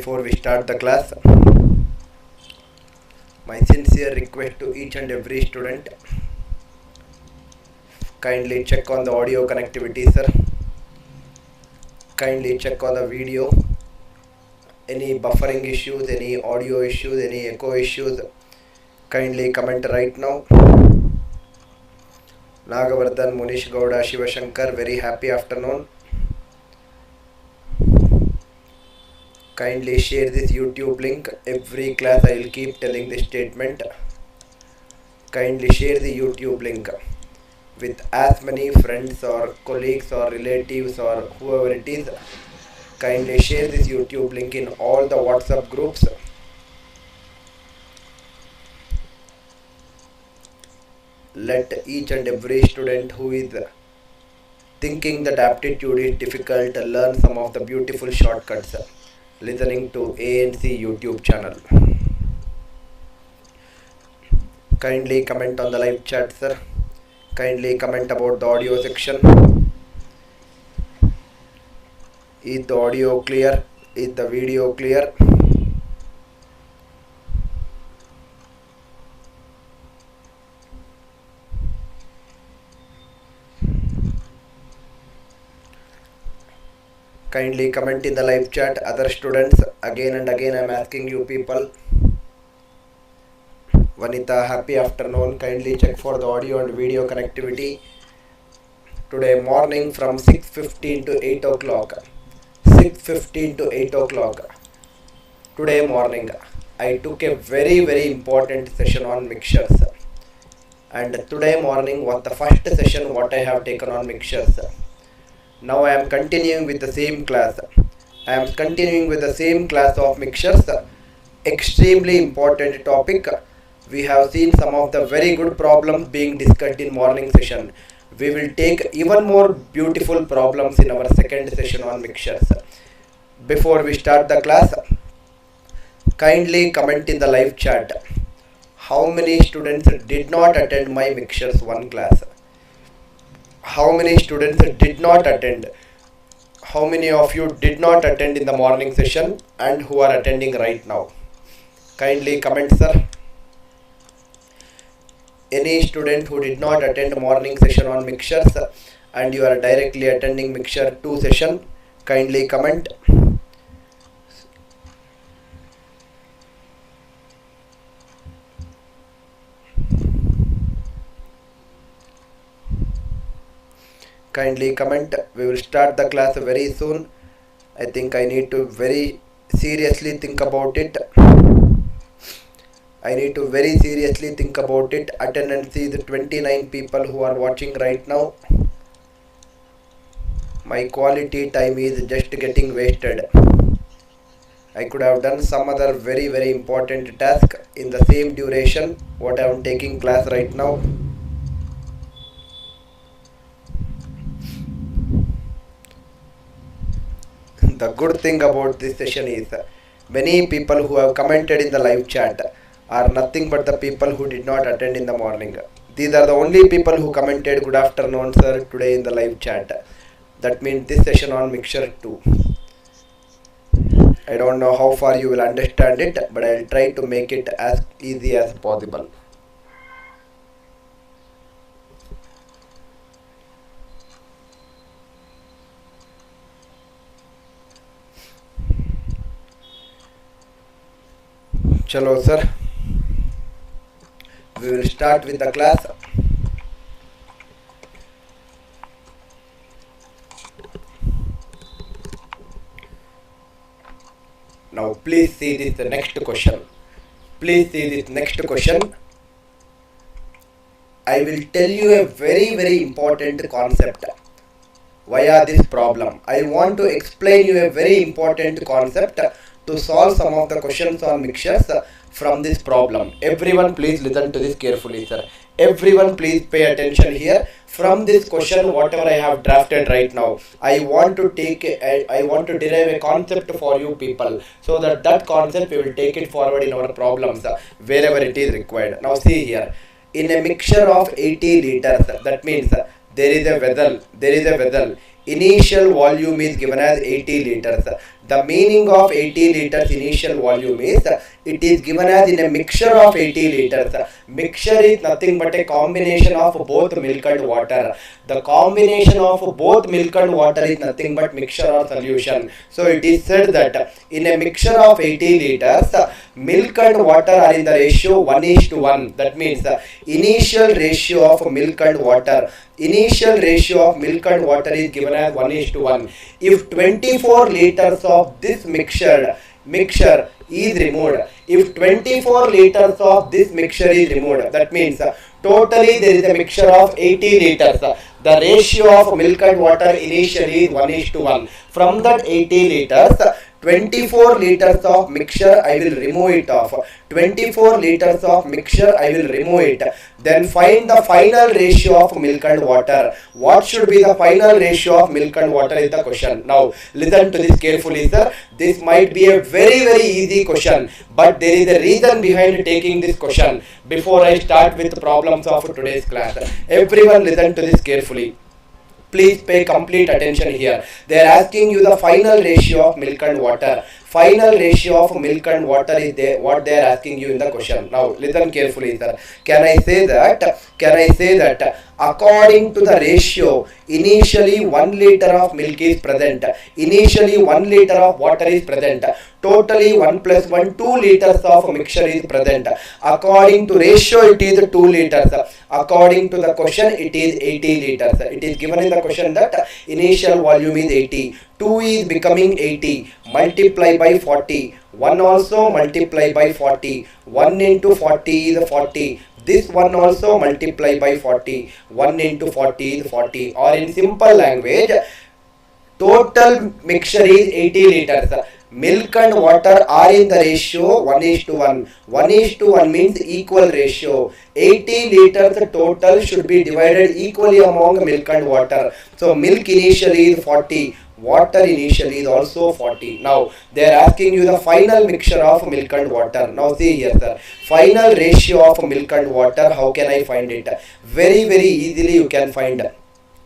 Before we start the class, my sincere request to each and every student, kindly check on the audio connectivity, sir. Kindly check on the video. Any buffering issues, any audio issues, any echo issues, kindly comment right now. Nagavardhan, Munish Gowda, Shivashankar, very happy afternoon. Kindly share this YouTube link. Every class I will keep telling this statement. Kindly share the YouTube link with as many friends or colleagues or relatives or whoever it is. Kindly share this YouTube link in all the WhatsApp groups. Let each and every student who is thinking that aptitude is difficult learn some of the beautiful shortcuts listening to ANC YouTube channel. Kindly comment on the live chat, sir. Kindly comment about the audio section. Is the audio clear? Is the video clear? Kindly comment in the live chat, other students. Again and again I am asking you people. Vanita, happy afternoon. Kindly check for the audio and video connectivity. Today morning from 6:15 to 8 o'clock. 6:15 to 8 o'clock. Today morning I took a very important session on mixtures. And today morning was the first session what I have taken on mixtures. Now I am continuing with the same class. I am continuing with the same class of mixtures. Extremely important topic. We have seen some of the very good problems being discussed in morning session. We will take even more beautiful problems in our second session on mixtures. Before we start the class, kindly comment in the live chat. How many students did not attend my mixtures 1 class? How many students did not attend? How many of you did not attend in the morning session and who are attending right now? Kindly comment, sir. Any student who did not attend morning session on mixtures and you are directly attending mixture 2 session, kindly comment. Kindly comment. We will start the class very soon. I think I need to very seriously think about it. I need to very seriously think about it. Attendance is 29 people who are watching right now. My quality time is just getting wasted. I could have done some other very important task in the same duration what I am taking class right now. The good thing about this session is many people who have commented in the live chat are nothing but the people who did not attend in the morning. These are the only people who commented good afternoon sir today in the live chat. That means this session on mixture 2. I don't know how far you will understand it, but I will try to make it as easy as possible. Chalo sir, we will start with the class. Now please see this next question. Please see this next question. I will tell you a very important concept via this problem. I want to explain you a very important concept to solve some of the questions on mixtures from this problem. Everyone please listen to this carefully, sir. Everyone please pay attention here. From this question, whatever I have drafted right now, I want to derive a concept for you people, so that concept we will take it forward in our problems wherever it is required. Now see here, in a mixture of 80 liters, that means there is a vessel. initial volume is given as 80 liters. The meaning of 80 liters initial volume is it is given as in a mixture of 80 liters. Mixture is nothing but a combination of both milk and water. The combination of both milk and water is nothing but mixture or solution. So it is said that in a mixture of 80 liters, milk and water are in the ratio 1:1. That means initial ratio of milk and water. Initial ratio of milk and water is given as 1:1. If 24 liters of this mixture is removed, if 24 liters of this mixture is removed, that means totally there is a mixture of 80 liters. The ratio of milk and water initially is 1:1. From that 80 liters, 24 liters of mixture I will remove it off. 24 liters of mixture I will remove it. Then find the final ratio of milk and water. What should be the final ratio of milk and water is the question. Now listen to this carefully, sir. This might be a very easy question, but there is a reason behind taking this question. Before I start with the problems of today's class, everyone listen to this carefully. Please pay complete attention here. They are asking you the final ratio of milk and water. Final ratio of milk and water is there, what they are asking you in the question. Now listen carefully, sir. Can I say that according to the ratio, initially 1 liter of milk is present, initially 1 liter of water is present, totally 1 plus 1 2 liters of mixture is present. According to ratio it is 2 liters. According to the question it is 80 liters. It is given in the question that initial volume is 80. 2 is becoming 80. Multiply by 40. 1 also multiply by 40. 1 into 40 is 40. This one also multiply by 40. 1 into 40 is 40. Or in simple language, total mixture is 80 liters. Milk and water are in the ratio 1:1. 1:1 means equal ratio. 80 liters total should be divided equally among milk and water. So milk initially is 40. Water initially is also 40. Now they are asking you the final mixture of milk and water. Now see here, sir. Final ratio of milk and water, how can I find it? Very easily you can find.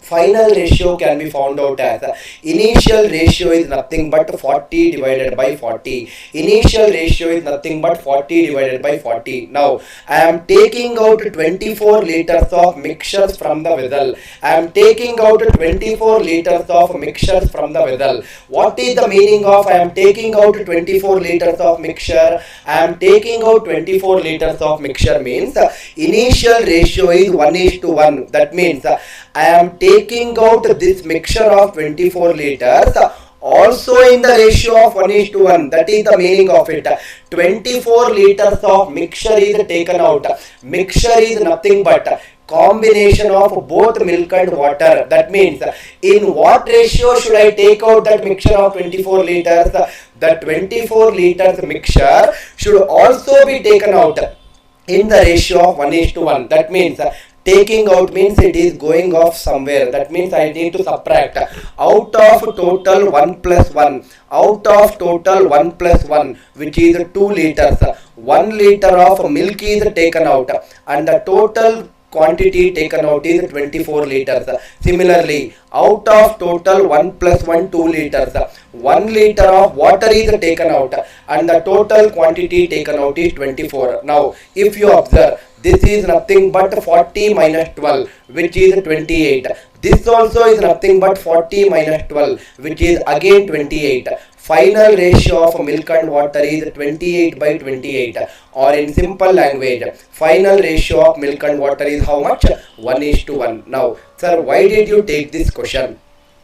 Final ratio can be found out as initial ratio is nothing but 40 divided by 40. Initial ratio is nothing but 40 divided by 40. Now I am taking out 24 liters of mixtures from the vessel. I am taking out 24 liters of mixtures from the vessel. What is the meaning of I am taking out 24 liters of mixture? I am taking out 24 liters of mixture means initial ratio is 1:1. That means I am taking out this mixture of 24 liters also in the ratio of 1:1. That is the meaning of it. 24 liters of mixture is taken out. Mixture is nothing but combination of both milk and water. That means in what ratio should I take out that mixture of 24 liters? The 24 liters mixture should also be taken out in the ratio of 1:1. That means taking out means it is going off somewhere. That means I need to subtract out of total 1 plus 1. Out of total 1 plus 1, which is 2 liters. 1 liter of milk is taken out and the total quantity taken out is 24 liters. Similarly, out of total 1 plus 1 2 liters, 1 liter of water is taken out and the total quantity taken out is 24. Now if you observe, this is nothing but 40 minus 12, which is 28. This also is nothing but 40 minus 12, which is again 28. Final ratio of milk and water is 28 by 28. Or in simple language, final ratio of milk and water is how much? 1:1. Now, sir, why did you take this question?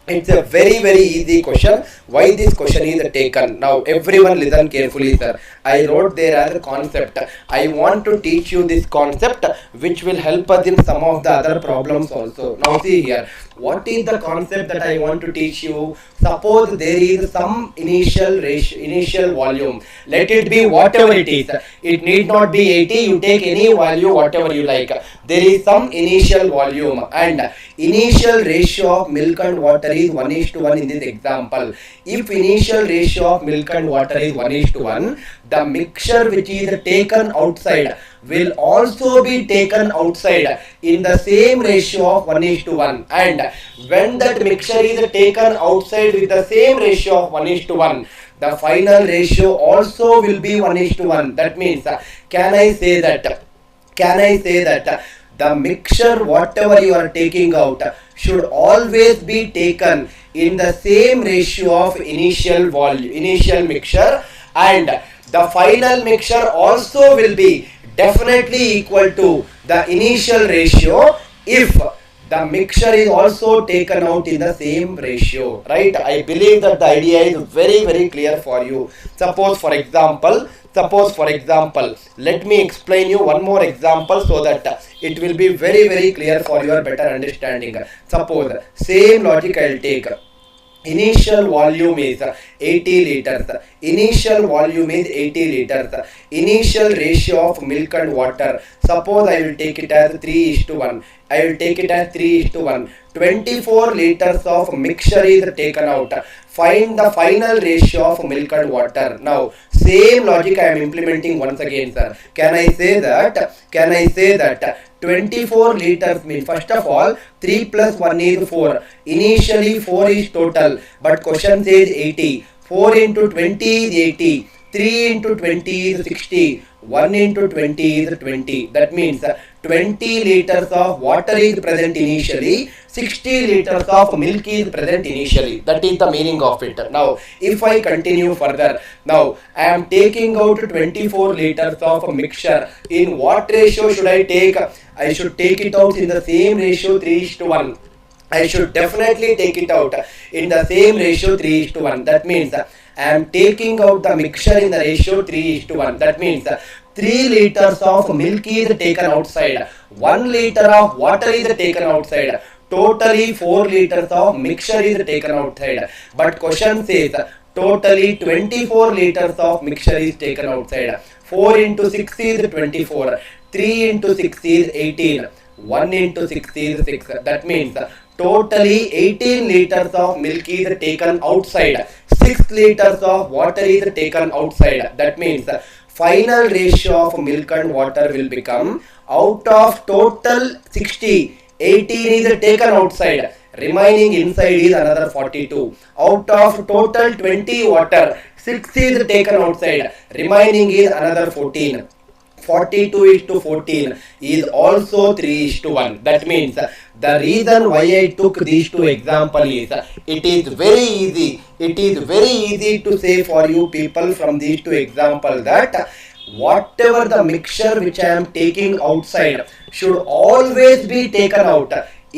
It's a very easy question. Why this question is taken? Now everyone listen carefully, sir. I wrote there as a concept. I want to teach you this concept which will help us in some of the other problems also. Now see here. What is the concept that I want to teach you? Suppose there is some initial volume. Let it be whatever it is. It need not be 80. You take any value, whatever you like. There is some initial volume and initial ratio of milk and water is 1:1 in this example. If initial ratio of milk and water is 1:1, the mixture which is taken outside will also be taken outside in the same ratio of 1:1, and when that mixture is taken outside with the same ratio of 1:1, the final ratio also will be 1:1. That means can I say that the mixture whatever you are taking out should always be taken in the same ratio of initial mixture, and the final mixture also will be definitely equal to the initial ratio if the mixture is also taken out in the same ratio, right? I believe that the idea is very clear for you. Suppose for example, let me explain you one more example so that it will be very clear for your better understanding. Suppose same logic I will take. Initial volume is 80 liters. Initial volume is 80 liters. Initial ratio of milk and water. Suppose I will take it as 3:1. I will take it as 3:1. 24 liters of mixture is taken out. Find the final ratio of milk and water. Now, same logic I am implementing once again, sir. Can I say that 24 liters means, first of all, 3 plus 1 is 4. Initially 4 is total, but question says 80. 4 into 20 is 80. 3 into 20 is 60. 1 into 20 is 20. That means 20 liters of water is present initially. 60 liters of milk is present initially. That is the meaning of it. Now, if I continue further, now I am taking out 24 liters of mixture. In what ratio should I take? I should take it out in the same ratio 3:1. I should definitely take it out in the same ratio 3:1. That means I am taking out the mixture in the ratio 3:1. That means 3 liters of milk is taken outside. 1 liter of water is taken outside. Totally 4 liters of mixture is taken outside. But question says totally 24 liters of mixture is taken outside. 4 into 6 is 24. 3 into 6 is 18. 1 into 6 is 6. That means totally 18 liters of milk is taken outside. 6 liters of water is taken outside. That means final ratio of milk and water will become, out of total 60, 18 is taken outside. Remaining inside is another 42. Out of total 20 water, 6 is taken outside. Remaining is another 14. 42:14 is also 3:1. That means the reason why I took these two examples is it is very easy. It is very easy to say for you people from these two examples that whatever the mixture which I am taking outside should always be taken out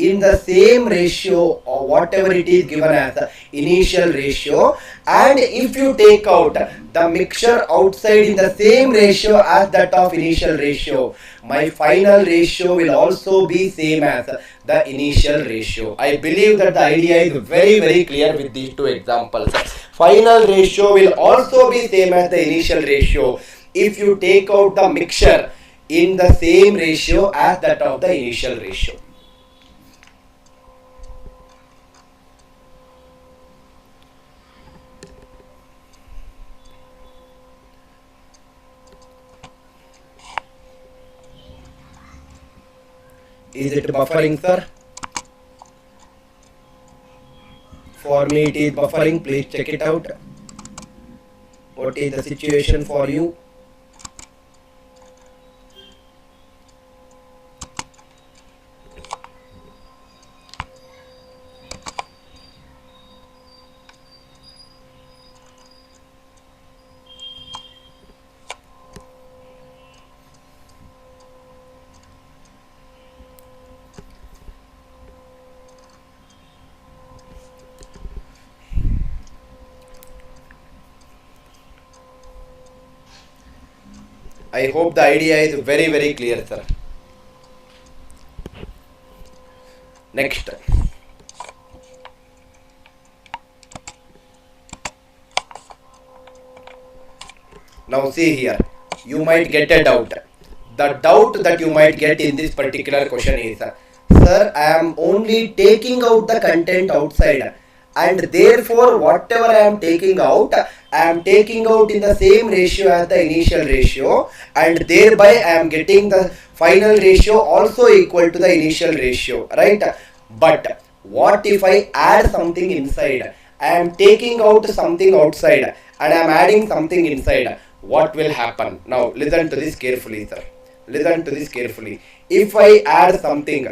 in the same ratio or whatever it is given as initial ratio, and if you take out the mixture outside in the same ratio as that of initial ratio, my final ratio will also be same as the initial ratio. I believe that the idea is very clear with these two examples. Final ratio will also be same as the initial ratio if you take out the mixture in the same ratio as that of the initial ratio. Is it buffering, sir? For me it is buffering. Please check it out. What is the situation for you? I hope the idea is very clear, sir. Next. Now see here, you might get a doubt. The doubt that you might get in this particular question is, sir, I am only taking out the content outside, and therefore whatever I am taking out, I am taking out in the same ratio as the initial ratio, and thereby I am getting the final ratio also equal to the initial ratio, right? But what if I add something inside? I am taking out something outside and I am adding something inside. What will happen? Now listen to this carefully, sir. Listen to this carefully. If I add something,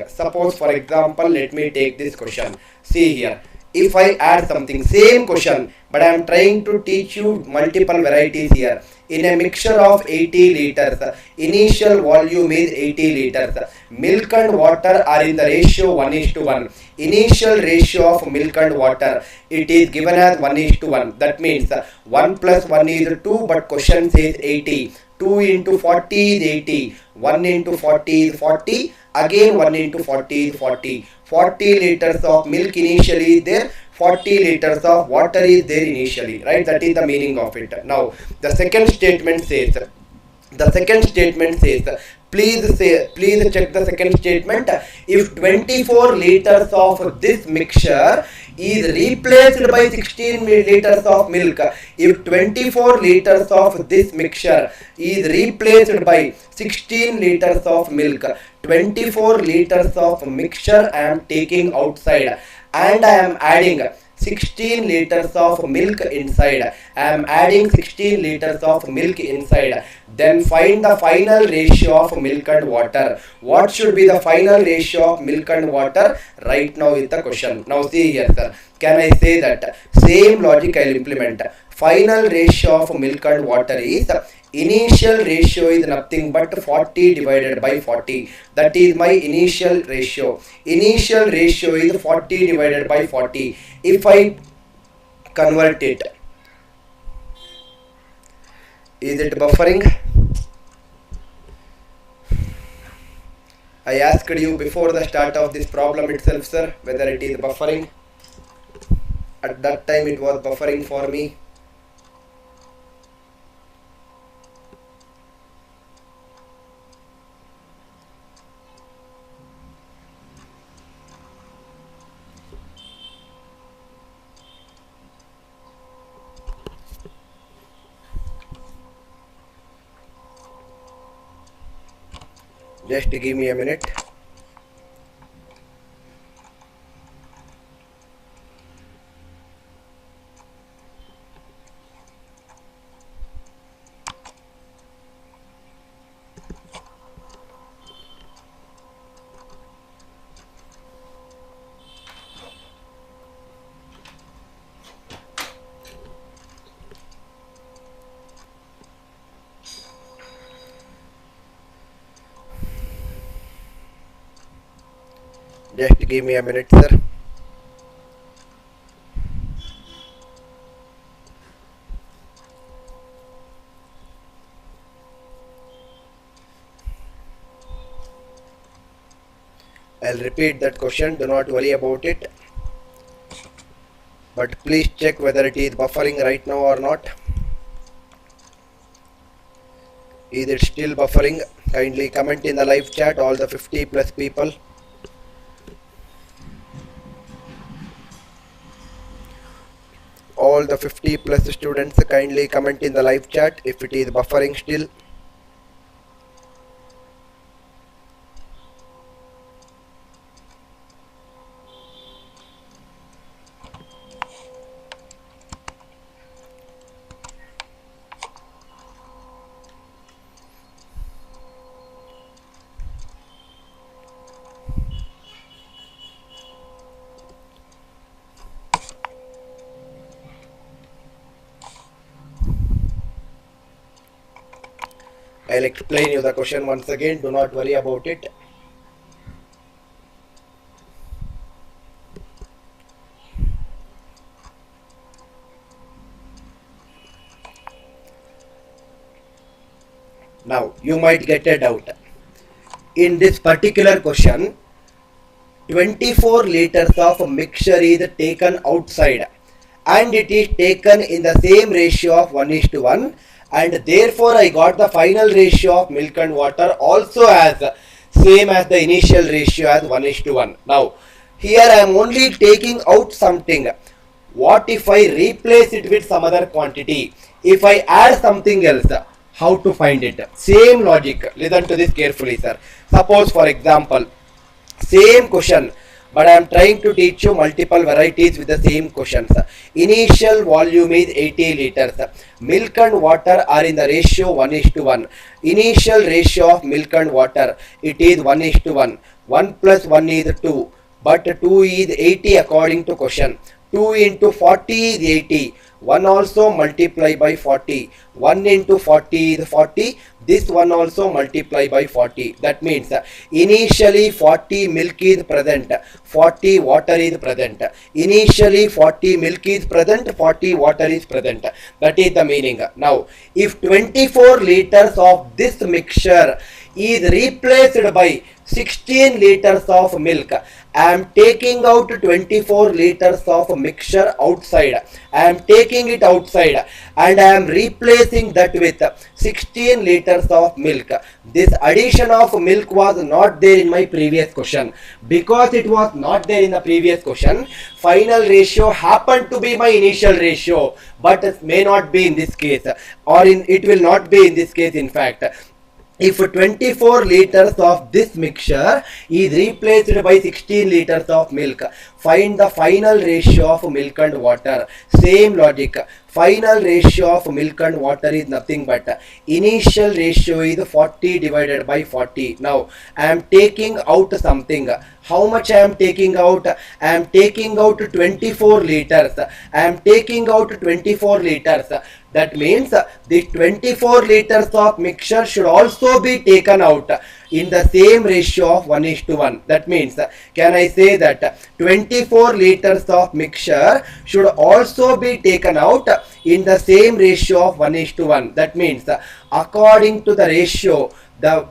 suppose for example, let me take this question. See here. If I add something, same question, but I am trying to teach you multiple varieties here. In a mixture of 80 liters, initial volume is 80 liters. Milk and water are in the ratio 1:1. Initial ratio of milk and water, it is given as 1:1. That means 1 plus 1 is 2, but question says 80. 2 into 40 is 80. 1 into 40 is 40. Again 1 into 40 is 40. 40 liters of milk initially is there. 40 liters of water is there initially, right? That is the meaning of it. Now the second statement says, please check the second statement. If 24 liters of this mixture is replaced by 16 liters of milk, if 24 liters of this mixture is replaced by 16 liters of milk, 24 liters of mixture I am taking outside and I am adding 16 liters of milk inside. I am adding 16 liters of milk inside. Then find the final ratio of milk and water. What should be the final ratio of milk and water? Right now is the question. Now see here, sir. Can I say that same logic I will implement? Final ratio of milk and water is, initial ratio is nothing but 40 divided by 40. That is my initial ratio. Initial ratio is 40 divided by 40. If I convert it, is it buffering? I asked you before the start of this problem itself, sir, whether it is buffering. At that time it was buffering for me. Just give me a minute. Just give me a minute, sir. I'll repeat that question, do not worry about it. But please check whether it is buffering right now or not. Is it still buffering? Kindly comment in the live chat, all the 50 plus people. All the 50 plus students, kindly comment in the live chat if it is buffering still. I'll explain you the question once again, do not worry about it. Now, you might get a doubt. In this particular question, 24 liters of mixture is taken outside and it is taken in the same ratio of 1:1. And therefore I got the final ratio of milk and water also as same as the initial ratio as 1:1. Now here I am only taking out something. What if I replace it with some other quantity? If I add something else, how to find it? Same logic. Listen to this carefully, sir. Suppose, for example, same question, but I am trying to teach you multiple varieties with the same questions. Initial volume is 80 liters. Milk and water are in the ratio 1:1. Initial ratio of milk and water, it is 1:1. 1 plus 1 is 2, but 2 is 80 according to question. 2 into 40 is 80. 1 also multiply by 40. 1 into 40 is 40. This one also multiply by 40. That means initially 40 milk is present, 40 water is present. Initially 40 milk is present, 40 water is present. That is the meaning. Now, if 24 liters of this mixture is replaced by 16 liters of milk, I am taking out 24 liters of mixture outside. I am taking it outside and I am replacing that with 16 liters of milk. This addition of milk was not there in my previous question. Because it was not there in the previous question, final ratio happened to be my initial ratio, but it may not be in this case, or it will not be in this case. In fact, if 24 liters of this mixture is replaced by 16 liters of milk, find the final ratio of milk and water. Same logic. Final ratio of milk and water is nothing but initial ratio is 40 divided by 40. Now I am taking out something. How much I am taking out? I am taking out 24 liters. I am taking out 24 liters. That means the 24 liters of mixture should also be taken out in the same ratio of 1:1. That means, can I say that 24 liters of mixture should also be taken out in the same ratio of 1:1. That means, according to the ratio, the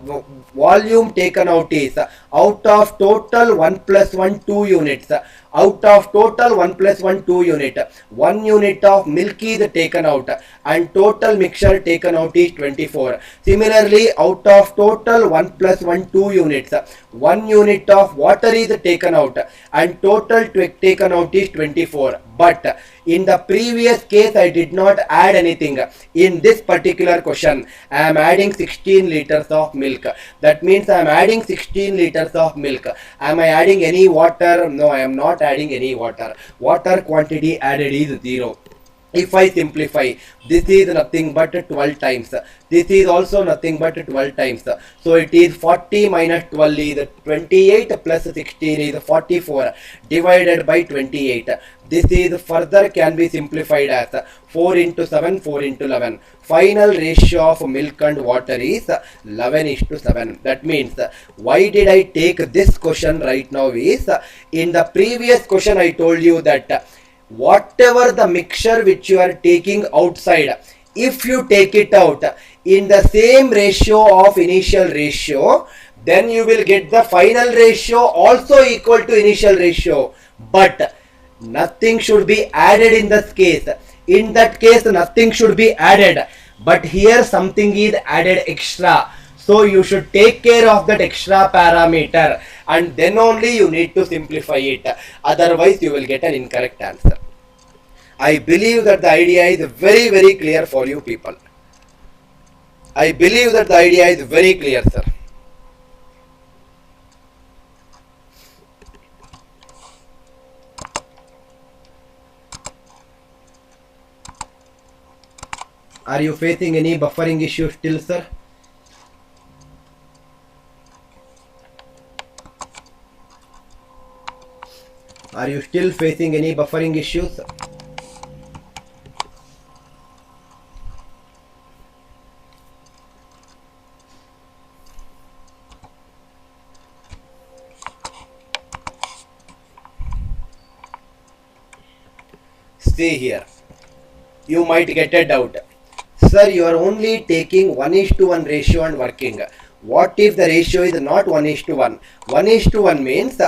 volume taken out is out of total 1 plus 1 2 units. Out of total 1 plus 1 2 unit, 1 unit of milk is taken out and total mixture taken out is 24. Similarly, out of total 1 plus 1 2 units, 1 unit of water is taken out and total taken out is 24. But in the previous case, I did not add anything. In this particular question, I am adding 16 liters of milk. That means I am adding 16 liters of milk. Am I adding any water? No, I am not adding any water. Water quantity added is 0. If I simplify, this is nothing but 12 times. This is also nothing but 12 times. So it is 40 minus 12 is 28 plus 16 is 44 divided by 28. This is further can be simplified as 4 into 7, 4 into 11. Final ratio of milk and water is 11:7. That means, why did I take this question right now is, in the previous question I told you that whatever the mixture which you are taking outside, if you take it out in the same ratio of initial ratio, then you will get the final ratio also equal to initial ratio. But nothing should be added in this case. In that case, nothing should be added. But here something is added extra. So you should take care of that extra parameter and then only you need to simplify it. Otherwise you will get an incorrect answer. I believe that the idea is very, very clear for you people. I believe that the idea is very clear, sir. Are you facing any buffering issue still, sir? Are you still facing any buffering issues? See here, you might get a doubt. Sir, you are only taking 1:1 ratio and working. What if the ratio is not 1:1? 1:1 means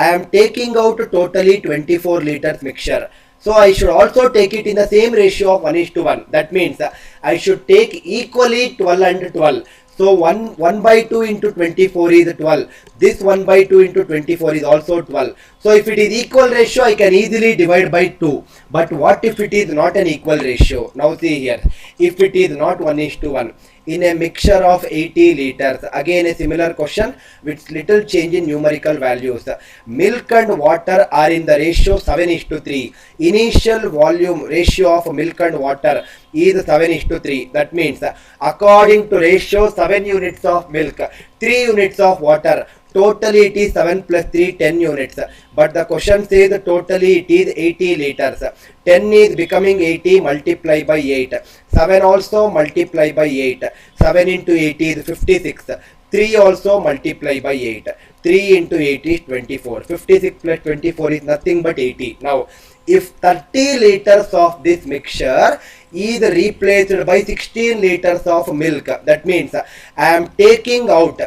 I am taking out totally 24 liters mixture. So I should also take it in the same ratio of 1:1. That means I should take equally 12 and 12. So 1 by 2 into 24 is 12. This 1 by 2 into 24 is also 12. So if it is equal ratio, I can easily divide by 2. But what if it is not an equal ratio? Now see here, if it is not 1:1, in a mixture of 80 liters, again a similar question with little change in numerical values. Milk and water are in the ratio 7:3. Initial volume ratio of milk and water is 7:3. That means according to ratio 7 units of milk, 3 units of water, totally it is 7 plus 3, 10 units. But the question says totally it is 80 liters. 10 is becoming 80, multiply by 8. 7 also multiply by 8. 7 into 80 is 56. 3 also multiply by 8. 3 into 8 is 24. 56 plus 24 is nothing but 80. Now, if 30 liters of this mixture is replaced by 16 liters of milk, that means I am taking out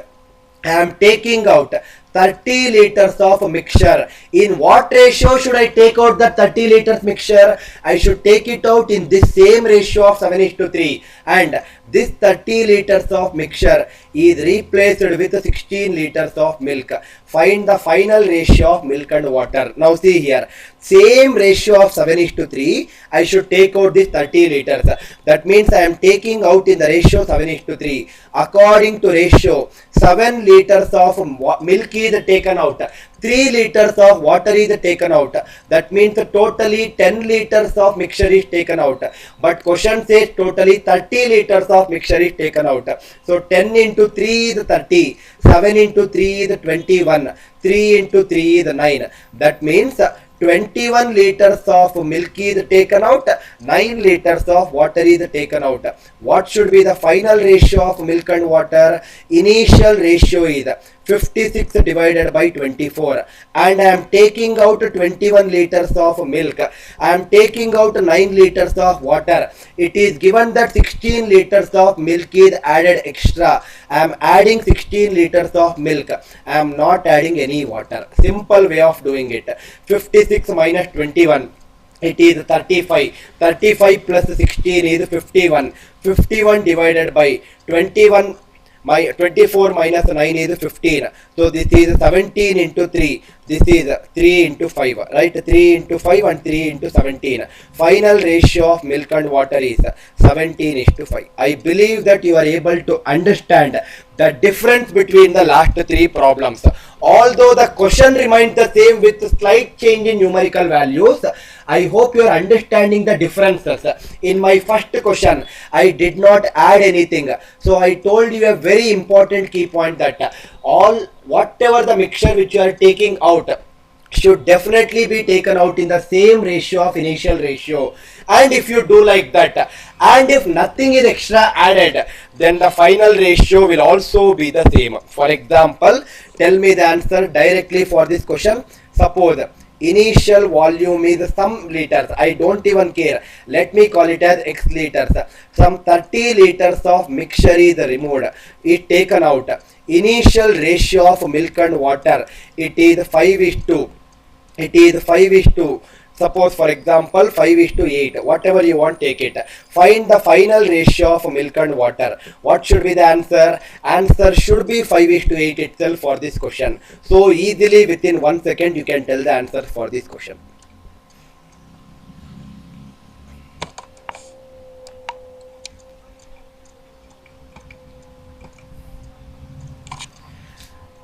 30 liters of mixture. In what ratio should I take out the 30 liters mixture? I should take it out in this same ratio of 7:3, and this 30 liters of mixture is replaced with 16 liters of milk. Find the final ratio of milk and water. Now see here, same ratio of 7:3, I should take out this 30 liters. That means I am taking out in the ratio 7:3. According to ratio, 7 liters of milk is taken out, 3 liters of water is taken out. That means totally 10 liters of mixture is taken out. But question says totally 30 liters of mixture is taken out. So 10 into 3 is 30, 7 into 3 is 21, 3 into 3 is 9. That means 21 liters of milk is taken out, 9 liters of water is taken out. What should be the final ratio of milk and water? Initial ratio is 56 divided by 24, and I am taking out 21 liters of milk. I am taking out 9 liters of water. It is given that 16 liters of milk is added extra. I am adding 16 liters of milk. I am not adding any water. Simple way of doing it. 56 minus 21. It is 35. 35 plus 16 is 51. 51 divided by 21. My 24 minus 9 is 15. So this is 17 into 3. This is 3 into 5. Right? 3 into 5 and 3 into 17. Final ratio of milk and water is 17:5. I believe that you are able to understand the difference between the last 3 problems. Although the question remains the same with slight change in numerical values, I hope you are understanding the differences. In my first question, I did not add anything. So I told you a very important key point that whatever the mixture which you are taking out should definitely be taken out in the same ratio of initial ratio. And if you do like that, and if nothing is extra added, then the final ratio will also be the same. For example, tell me the answer directly for this question. Suppose initial volume is some liters. I don't even care. Let me call it as X liters. Some 30 liters of mixture is removed. It taken out. Initial ratio of milk and water, it is 5:2. It is 5:2. Suppose for example 5:8. Whatever you want, take it. Find the final ratio of milk and water. What should be the answer? Answer should be 5:8 itself for this question. So easily within 1 second you can tell the answer for this question.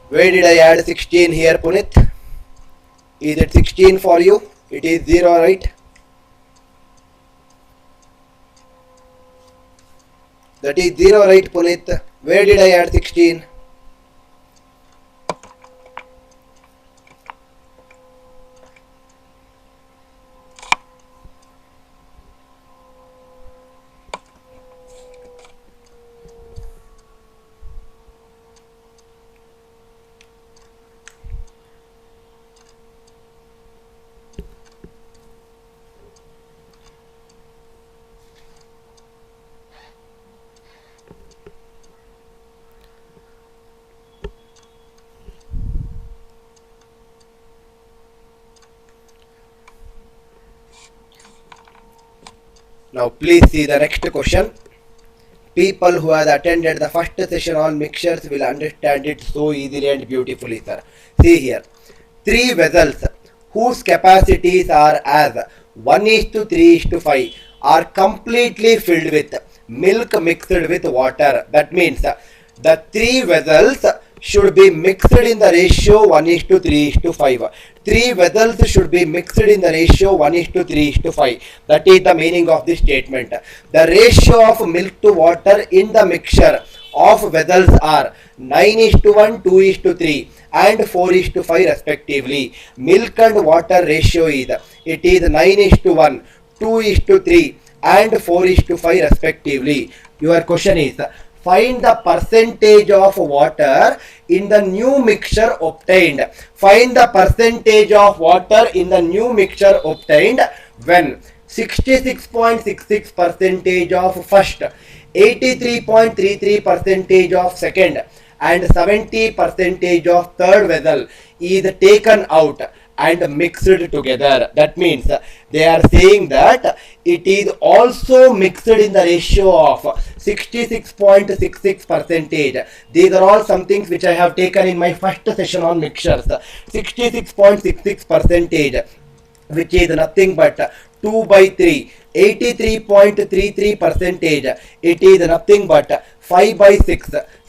Where did I add 16 here, Punit? Is it 16 for you? It is 0, right? That is 0, right, Punit? Where did I add 16? Now please see the next question. people who have attended the first session on mixtures will understand it so easily and beautifully, sir. See here, 3 vessels whose capacities are as 1:3:5 are completely filled with milk mixed with water. That means the 3 vessels should be mixed in the ratio 1:3:5. 3 vessels should be mixed in the ratio 1:3:5. That is the meaning of this statement. The ratio of milk to water in the mixture of vessels are 9:1, 2:3 and 4:5 respectively. Milk and water ratio is 9:1, 2:3 and 4:5 respectively. Your question is, find the percentage of water in the new mixture obtained. Find the percentage of water in the new mixture obtained when 66.66 percentage of first, 83.33 percentage of second and 70 percentage of third vessel is taken out and mixed together. That means they are saying that it is also mixed in the ratio of 66.66 percentage. These are all some things which I have taken in my first session on mixtures. 66.66 percentage, which is nothing but 2/3. 83.33 percentage, it is nothing but 5/6.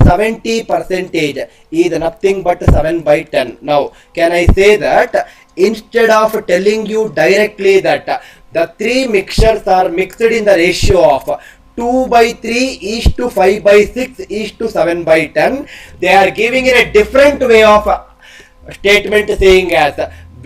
70 percentage is nothing but 7/10. Now, can I say that instead of telling you directly that the 3 mixtures are mixed in the ratio of 2/3:5/6:7/10, they are giving in a different way of statement, saying as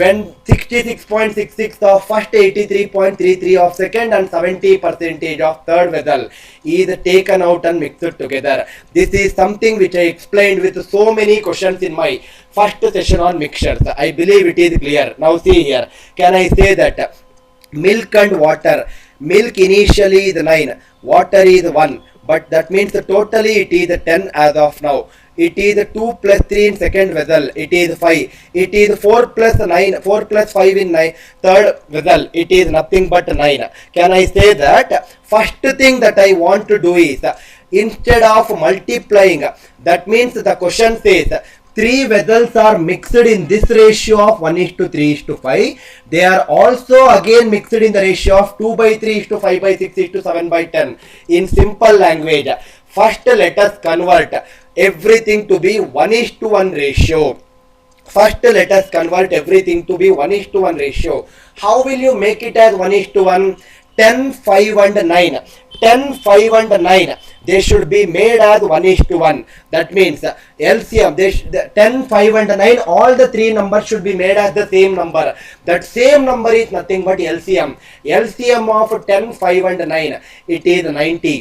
when 66.66 of first, 83.33 of second and 70 percentage of third vessel is taken out and mixed together. This is something which I explained with so many questions in my first session on mixtures. I believe it is clear. Now see here, can I say that milk and water, milk initially is 9, water is 1, but that means totally it is 10 as of now. It is 2 plus 3 in second vessel, it is 5. It is 4 plus 9, 4 plus 5 in third vessel, it is nothing but 9. Can I say that first thing that I want to do is, instead of multiplying, that means the question says 3 vessels are mixed in this ratio of 1:3:5. They are also again mixed in the ratio of 2/3:5/6:7/10. In simple language, first let us convert everything to be 1:1 ratio. First let us convert everything to be 1:1 ratio. How will you make it as 1:1? 10, 5 and 9. 10, 5 and 9. They should be made as 1:1. That means LCM, 10, 5 and 9, all the 3 numbers should be made as the same number. That same number is nothing but LCM. LCM of 10, 5 and 9, it is 90.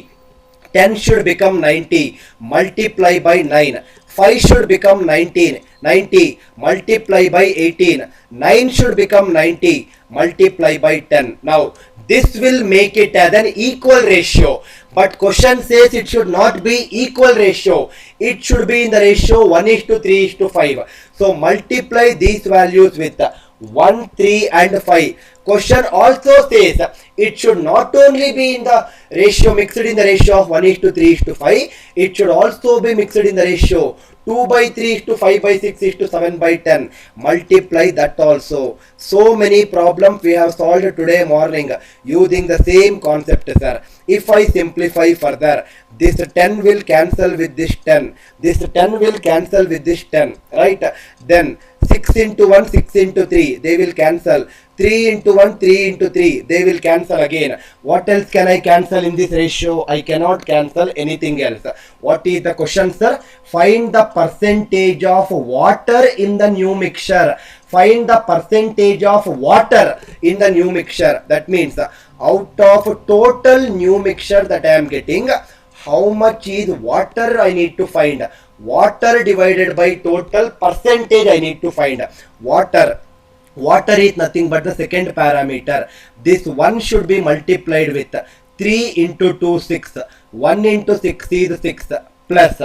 10 should become 90, multiply by 9. 5 should become 19, 90, multiply by 18. 9 should become 90, multiply by 10. Now, this will make it as an equal ratio. But question says it should not be equal ratio. It should be in the ratio 1:3:5. So, multiply these values with 1, 3 and 5. Question also says it should not only be in the ratio mixed in the ratio of 1:3:5, it should also be mixed in the ratio 2/3:5/6:7/10. Multiply that also. So many problems we have solved today morning using the same concept, sir. If I simplify further, this 10 will cancel with this 10. This 10 will cancel with this 10. Right? Then 6 into 1, 6 into 3, they will cancel. 3 into 1, 3 into 3, they will cancel again. What else can I cancel in this ratio? I cannot cancel anything else. What is the question, sir? Find the percentage of water in the new mixture. Find the percentage of water in the new mixture. That means out of total new mixture that I am getting, how much is water I need to find? Water divided by total percentage I need to find. Water is nothing but the second parameter. This 1 should be multiplied with 3 into 2, 6. 1 into 6 is 6 plus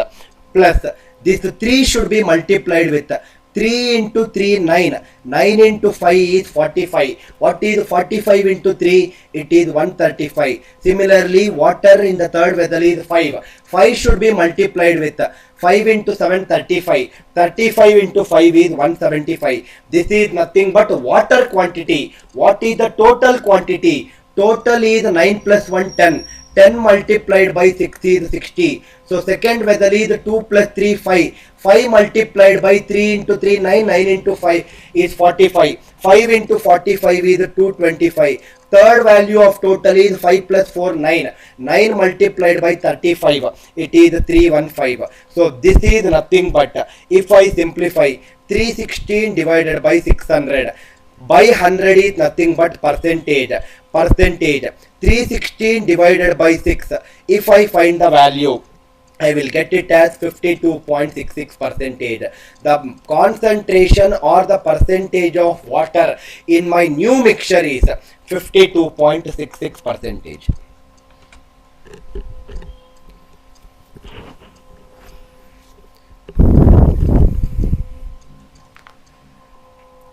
this 3 should be multiplied with 3 into 3, 9. 9 into 5 is 45. What is 45 into 3? It is 135. Similarly, water in the third vessel is 5. 5 should be multiplied with 5 into 7, 35. 35 into 5 is 175. This is nothing but water quantity. What is the total quantity? Total is 9 plus 1, 10. 10 multiplied by 6 is 60. So second vessel is 2 plus 3, 5. 5 multiplied by 3 into 3, 9. 9 into 5 is 45. 5 into 45 is 225. Third value of total is 5 plus 4, 9. 9 multiplied by 35. It is 315. So this is nothing but, if I simplify, 316 divided by 600. By 100 is nothing but percentage. 316 divided by 6. If I find the value, I will get it as 52.66 percentage. The concentration or the percentage of water in my new mixture is 52.66 percentage.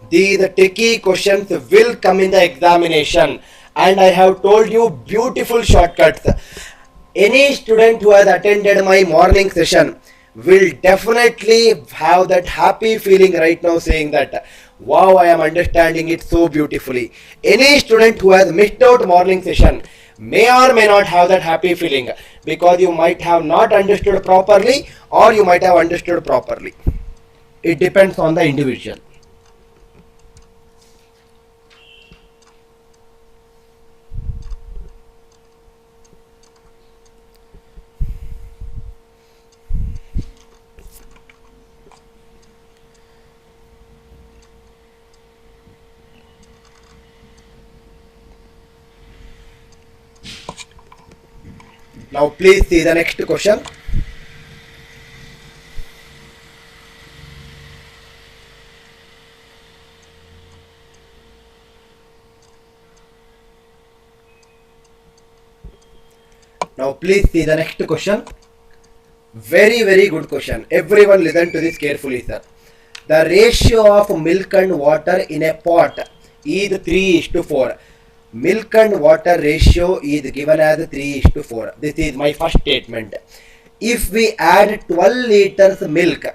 These tricky questions will come in the examination, and I have told you beautiful shortcuts. Any student who has attended my morning session will definitely have that happy feeling right now, saying that, wow, I am understanding it so beautifully. Any student who has missed out morning session may or may not have that happy feeling, because you might have not understood properly or you might have understood properly. It depends on the individual. Now please see the next question. Now please see the next question. Very good question. Everyone listen to this carefully, sir. The ratio of milk and water in a pot is 3:4. Milk and water ratio is given as 3:4. This is my first statement. If we add 12 liters milk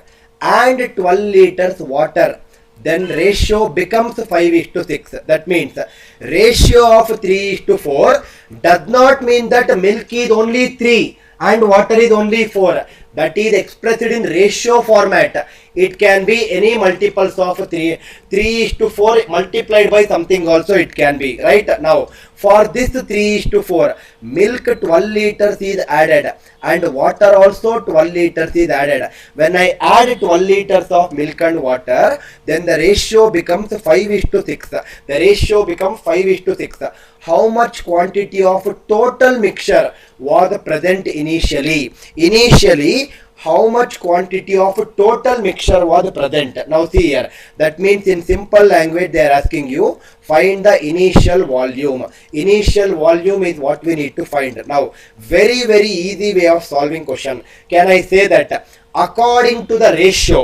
and 12 liters water, then ratio becomes 5:6. That means ratio of 3:4 does not mean that milk is only 3 and water is only 4. That is expressed in ratio format. It can be any multiples of 3:4 multiplied by something also it can be. Right now, for this 3:4, milk 12 liters is added and water also 12 liters is added. When I add 12 liters of milk and water, then the ratio becomes 5:6. The ratio becomes 5:6. How much quantity of total mixture was present initially? Initially, how much quantity of total mixture was present? Now see here, that means in simple language they are asking you, find the initial volume. Initial volume is what we need to find. Now very easy way of solving question. Can I say that according to the ratio,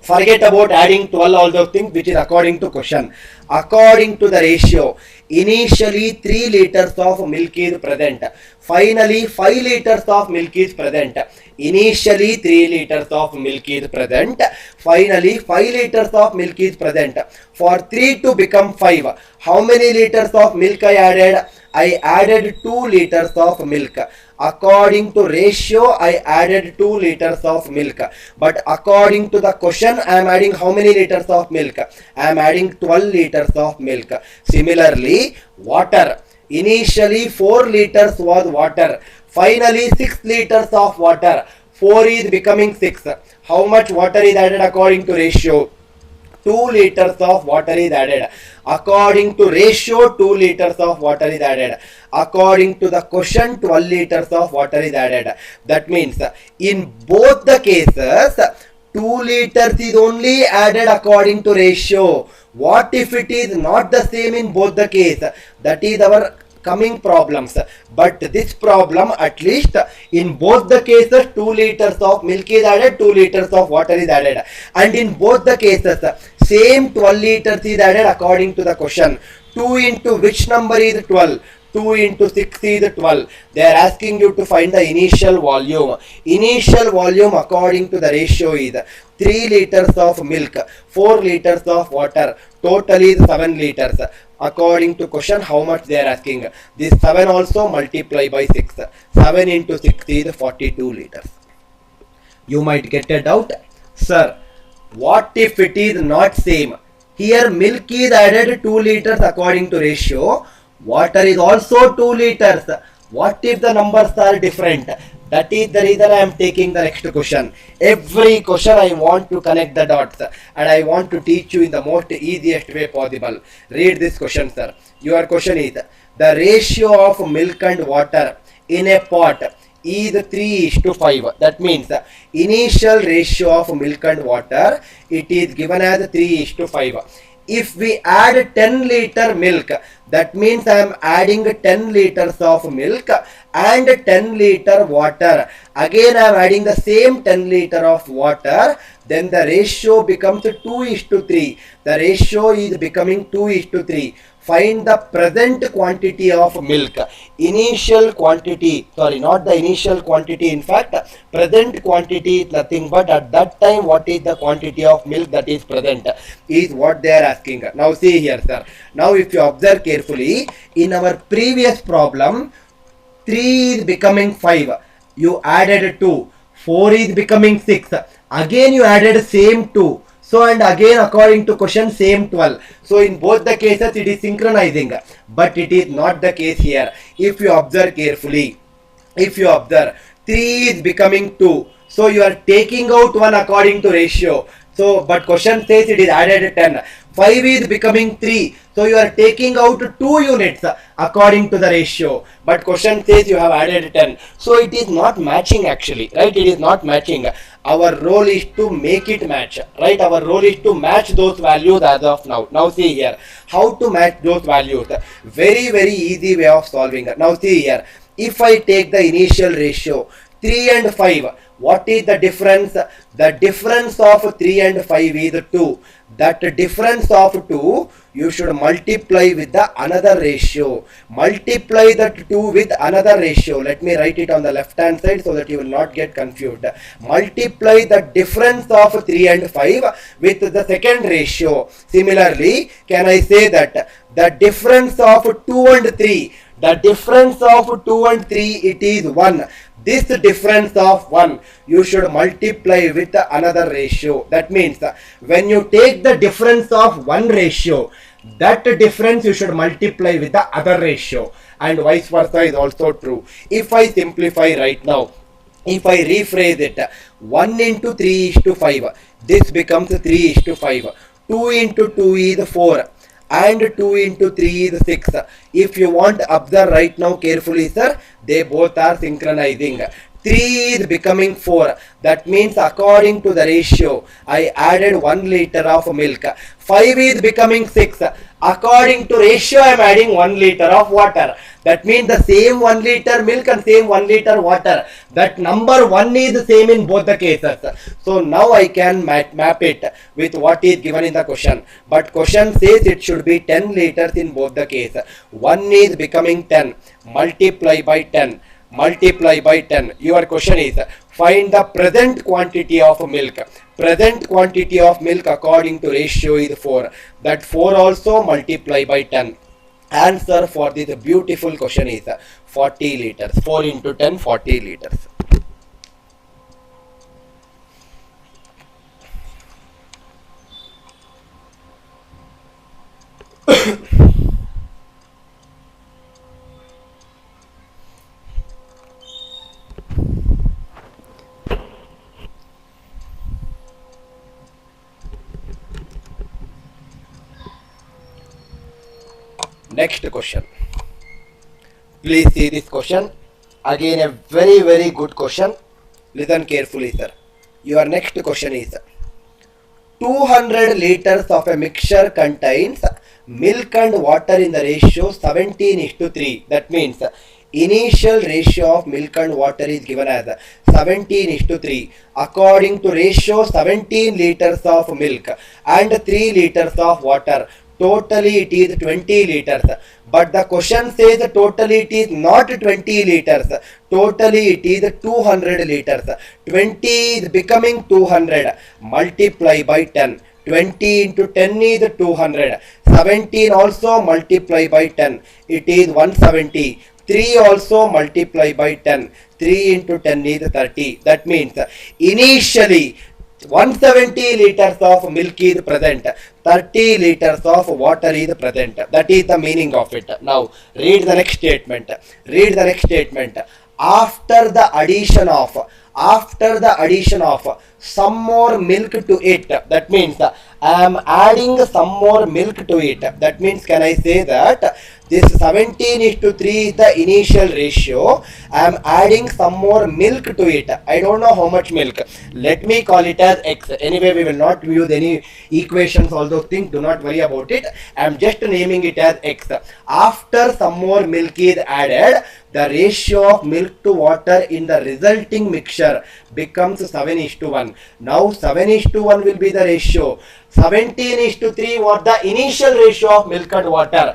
forget about adding 12 all those things which is according to question. According to the ratio, initially 3 liters of milk is present. Finally 5 liters of milk is present. Initially 3 liters of milk is present. Finally 5 liters of milk is present. For 3 to become 5, how many liters of milk I added? I added 2 liters of milk. According to ratio, I added 2 liters of milk. But according to the question, I am adding how many liters of milk? I am adding 12 liters of milk. Similarly, water. Initially 4 liters was water. Finally 6 liters of water. 4 is becoming 6. How much water is added according to ratio? 2 liters of water is added. According to ratio, 2 liters of water is added. According to the question, 12 liters of water is added. That means in both the cases, 2 liters is only added according to ratio. What if it is not the same in both the case? That is our coming problems. But this problem, at least in both the cases, 2 liters of milk is added, 2 liters of water is added, and in both the cases same 12 liters is added according to the question. 2 into which number is 12? 2 into 6 is 12. They are asking you to find the initial volume. Initial volume according to the ratio is 3 liters of milk, 4 liters of water. Total is 7 liters. According to question, how much they are asking? This 7 also multiply by 6. 7 into 6 is 42 liters. You might get a doubt. Sir, what if it is not same? Here milk is added 2 liters according to ratio. Water is also 2 liters. What if the numbers are different? That is the reason I am taking the next question. Every question I want to connect the dots, and I want to teach you in the most easiest way possible. Read this question, sir. Your question is, the ratio of milk and water in a pot is 3:5. That means initial ratio of milk and water, it is given as 3:5. If we add 10 liter milk, that means I am adding 10 liters of milk and 10 liter water. Again I am adding the same 10 liter of water. Then the ratio becomes 2:3. The ratio is becoming 2:3. Find the present quantity of milk. Initial quantity, sorry, not the initial quantity. In fact, present quantity is nothing but at that time what is the quantity of milk that is present is what they are asking. Now see here, sir. Now if you observe carefully, in our previous problem, 3 is becoming 5. You added 2. 4 is becoming 6. Again you added same 2. So and again according to question same 12. So in both the cases it is synchronizing, but it is not the case here. If you observe carefully, if you observe 3 is becoming 2. So you are taking out 1 according to ratio. So but question says it is added 10. 5 is becoming 3. So you are taking out 2 units according to the ratio. But question says you have added 10. So it is not matching actually, right? It is not matching. Our role is to make it match, right? Our role is to match those values as of now. Now see here, how to match those values. Very easy way of solving. Now see here, if I take the initial ratio 3 and 5, what is the difference? The difference of 3 and 5 is 2. That difference of 2 you should multiply with the another ratio. Multiply that 2 with another ratio. Let me write it on the left hand side so that you will not get confused. Multiply the difference of 3 and 5 with the second ratio. Similarly, can I say that the difference of 2 and 3, the difference of 2 and 3, it is 1. This difference of 1 you should multiply with another ratio. That means when you take the difference of one ratio, that difference you should multiply with the other ratio, and vice versa is also true. If I simplify right now, if I rephrase it, 1 into 3:5, this becomes 3:5. 2 into 2 is 4. And 2 into 3 is 6. If you want to observe right now carefully, sir, they both are synchronizing. 3 is becoming 4. That means according to the ratio, I added 1 liter of milk. 5 is becoming 6. According to ratio, I am adding 1 liter of water. That means the same 1 liter milk and same 1 liter water. That number 1 is the same in both the cases. So now I can map it with what is given in the question. But question says it should be 10 liters in both the cases. 1 is becoming 10. Multiply by 10. Multiply by 10. Your question is, find the present quantity of milk. Present quantity of milk according to ratio is 4. That 4 also multiply by 10. Answer for this beautiful question is 40 liters. 4 into 10, 40 liters. Next question. Please see this question. Again a very good question. Listen carefully, sir. Your next question is 200 liters of a mixture contains milk and water in the ratio 17:3. That means initial ratio of milk and water is given as 17:3. According to ratio 17 liters of milk and 3 liters of water, totally it is 20 liters. But the question says totally it is not 20 liters. Totally it is 200 liters. 20 is becoming 200. Multiply by 10. 20 into 10 is 200. 17 also multiply by 10. It is 170. 3 also multiply by 10. 3 into 10 is 30. That means initially 170 liters of milk is present. 30 liters of water is present. That is the meaning of it. Now read the next statement. Read the next statement. After the addition of some more milk to it, that means I am adding some more milk to it. That means can I say that this 17:3 is the initial ratio. I am adding some more milk to it. I don't know how much milk. Let me call it as X. Anyway, we will not use any equations, all those things. Do not worry about it. I am just naming it as X. After some more milk is added, the ratio of milk to water in the resulting mixture becomes 7:1. Now 7:1 will be the ratio. 17:3 was the initial ratio of milk and water,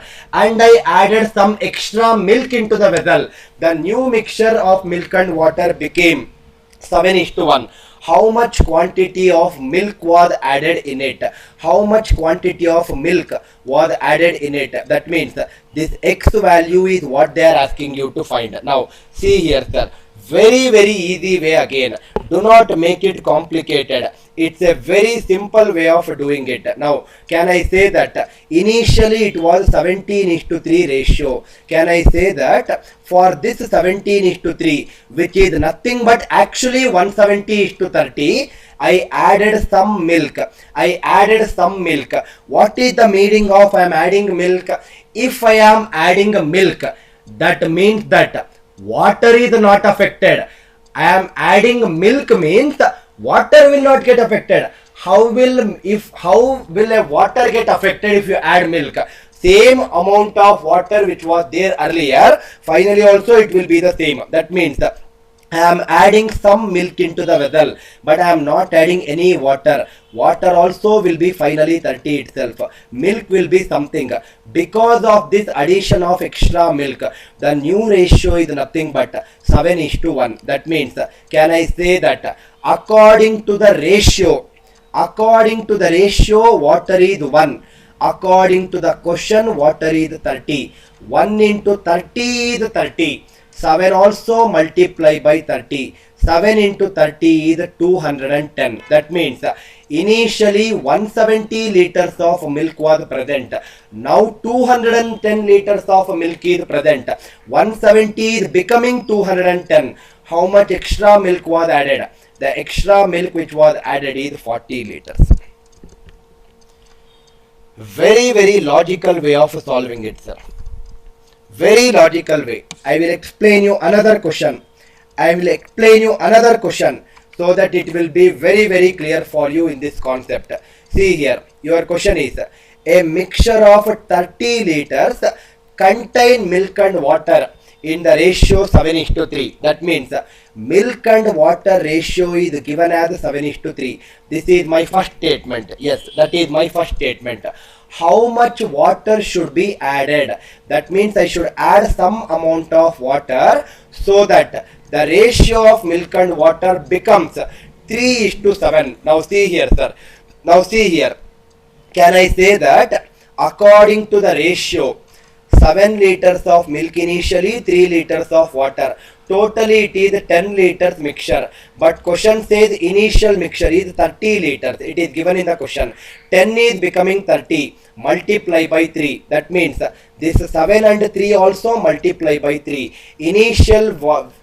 and I added some extra milk into the vessel. The new mixture of milk and water became 7:1. How much quantity of milk was added in it? How much quantity of milk was added in it? That means this X value is what they are asking you to find. Now see here, sir. Very easy way again. Do not make it complicated. It's a very simple way of doing it. Now can I say that initially it was 17:3 ratio? Can I say that for this 17:3, which is nothing but actually 170:30, I added some milk. What is the meaning of I am adding milk? If I am adding milk, that means that water is not affected. I am adding milk means water will not get affected. How will a water get affected if you add milk? Same amount of water which was there earlier, finally also it will be the same. That means I am adding some milk into the vessel, but I am not adding any water. Water also will be finally 30 itself. Milk will be something. Because of this addition of extra milk, the new ratio is nothing but 7:1. That means, can I say that according to the ratio, water is 1. According to the question, water is 30. 1 into 30 is 30. 7 also multiply by 30. 7 into 30 is 210. That means initially 170 liters of milk was present. Now 210 liters of milk is present. 170 is becoming 210. How much extra milk was added? The extra milk which was added is 40 liters. Very logical way of solving it, sir. Very logical way. I will explain you another question. So that it will be very clear for you in this concept. See here, your question is a mixture of 30 liters contain milk and water in the ratio 7:3. That means milk and water ratio is given as 7:3. This is my first statement. Yes, that is my first statement. How much water should be added? That means I should add some amount of water so that the ratio of milk and water becomes 3:7. Now see here, sir. Now see here. Can I say that according to the ratio, 7 liters of milk initially, 3 liters of water. Totally it is 10 liters mixture. But question says initial mixture is 30 liters. It is given in the question. 10 is becoming 30. Multiply by 3. That means this 7 and 3 also multiply by 3. Initial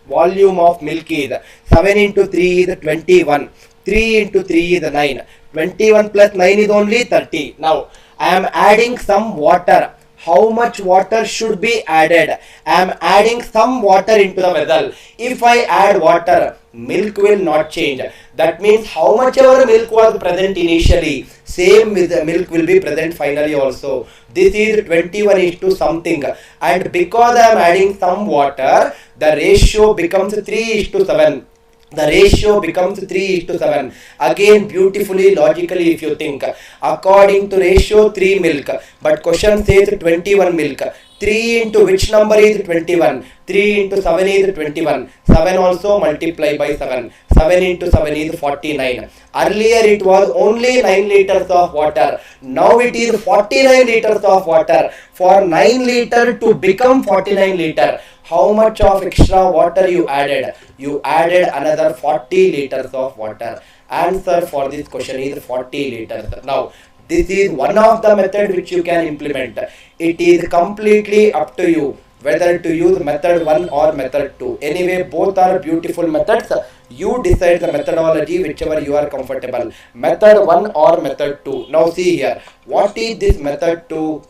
volume of milk is 7 into 3 is 21. 3 into 3 is 9. 21 plus 9 is only 30. Now I am adding some water. how much water should be added. I am adding some water into the vessel. If I add water, milk will not change. That means how much ever milk was present initially, same with the milk will be present finally also. This is 21 is to something, and because I am adding some water, the ratio becomes 3 is to 7. The ratio becomes 3 is to 7. Again, beautifully, logically, if you think, according to ratio 3 milk, but question says 21 milk. 3 into which number is 21? 3 into 7 is 21. 7 also multiply by 7. 7 into 7 is 49. Earlier it was only 9 liters of water. Now it is 49 liters of water. For 9 liter to become 49 liter, how much of extra water you added? You added another 40 liters of water. Answer for this question is 40 liters. Now, this is one of the method which you can implement. It is completely up to you whether to use method 1 or method 2. Anyway, both are beautiful methods. You decide the methodology whichever you are comfortable. Method 1 or method 2. Now see here. What is this method 2?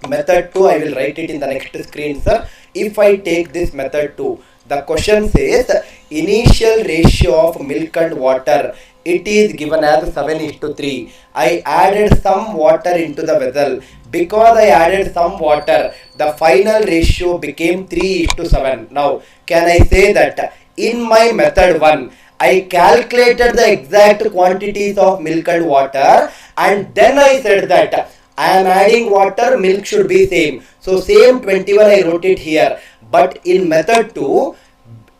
Method 2, I will write it in the next screen, sir. If I take this method 2, the question says initial ratio of milk and water. It is given as 7 is to 3. I added some water into the vessel. Because I added some water, the final ratio became 3 is to 7. Now, can I say that in my method 1, I calculated the exact quantities of milk and water, and then I said that I am adding water, milk should be same. So same 21 I wrote it here. But in method 2,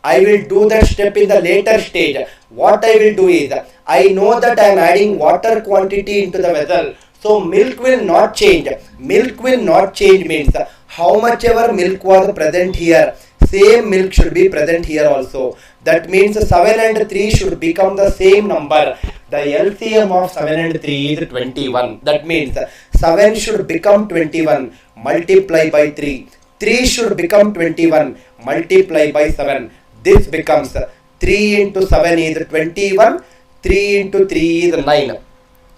I will do that step in the later stage. What I will do is, I know that I am adding water quantity into the vessel. So milk will not change. Milk will not change means how much ever milk was present here, same milk should be present here also. That means 7 and 3 should become the same number. The LCM of 7 and 3 is 21. That means 7 should become 21, multiply by 3. 3 should become 21, multiply by 7. This becomes 3 into 7 is 21, 3 into 3 is 9.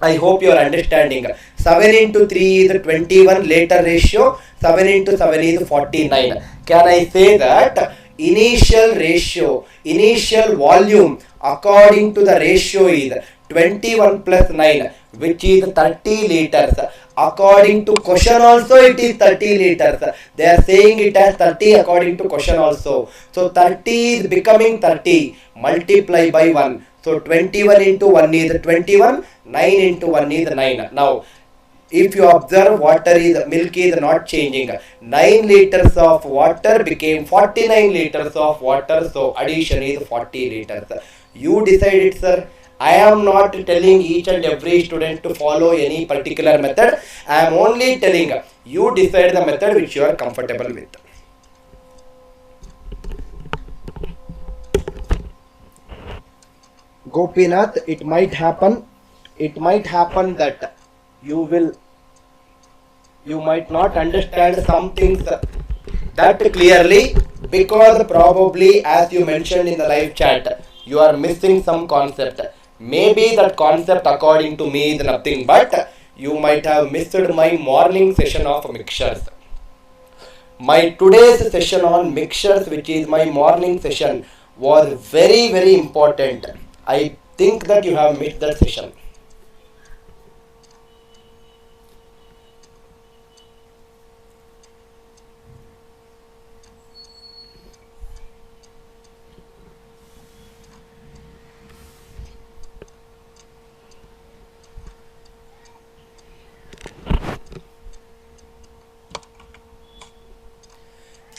I hope you are understanding. 7 into 3 is 21 later ratio, 7 into 7 is 49. Can I say that initial ratio, initial volume according to the ratio is 21 plus 9, which is 30 liters. According to question also it is 30 liters. They are saying it as 30 according to question also. So 30 is becoming 30, multiply by 1. So 21 into 1 is 21, 9 into 1 is 9. Now, if you observe, milk is not changing. 9 liters of water became 49 liters of water. So addition is 40 liters. You decide it, sir. I am not telling each and every student to follow any particular method. I am only telling you decide the method which you are comfortable with. Gopinath, it might happen that you might not understand some things that clearly, because probably, as you mentioned in the live chat, you are missing some concept. Maybe that concept according to me is nothing but you might have missed my morning session of mixtures. My today's session on mixtures, which is my morning session, was very, very important. I think that you have missed that session.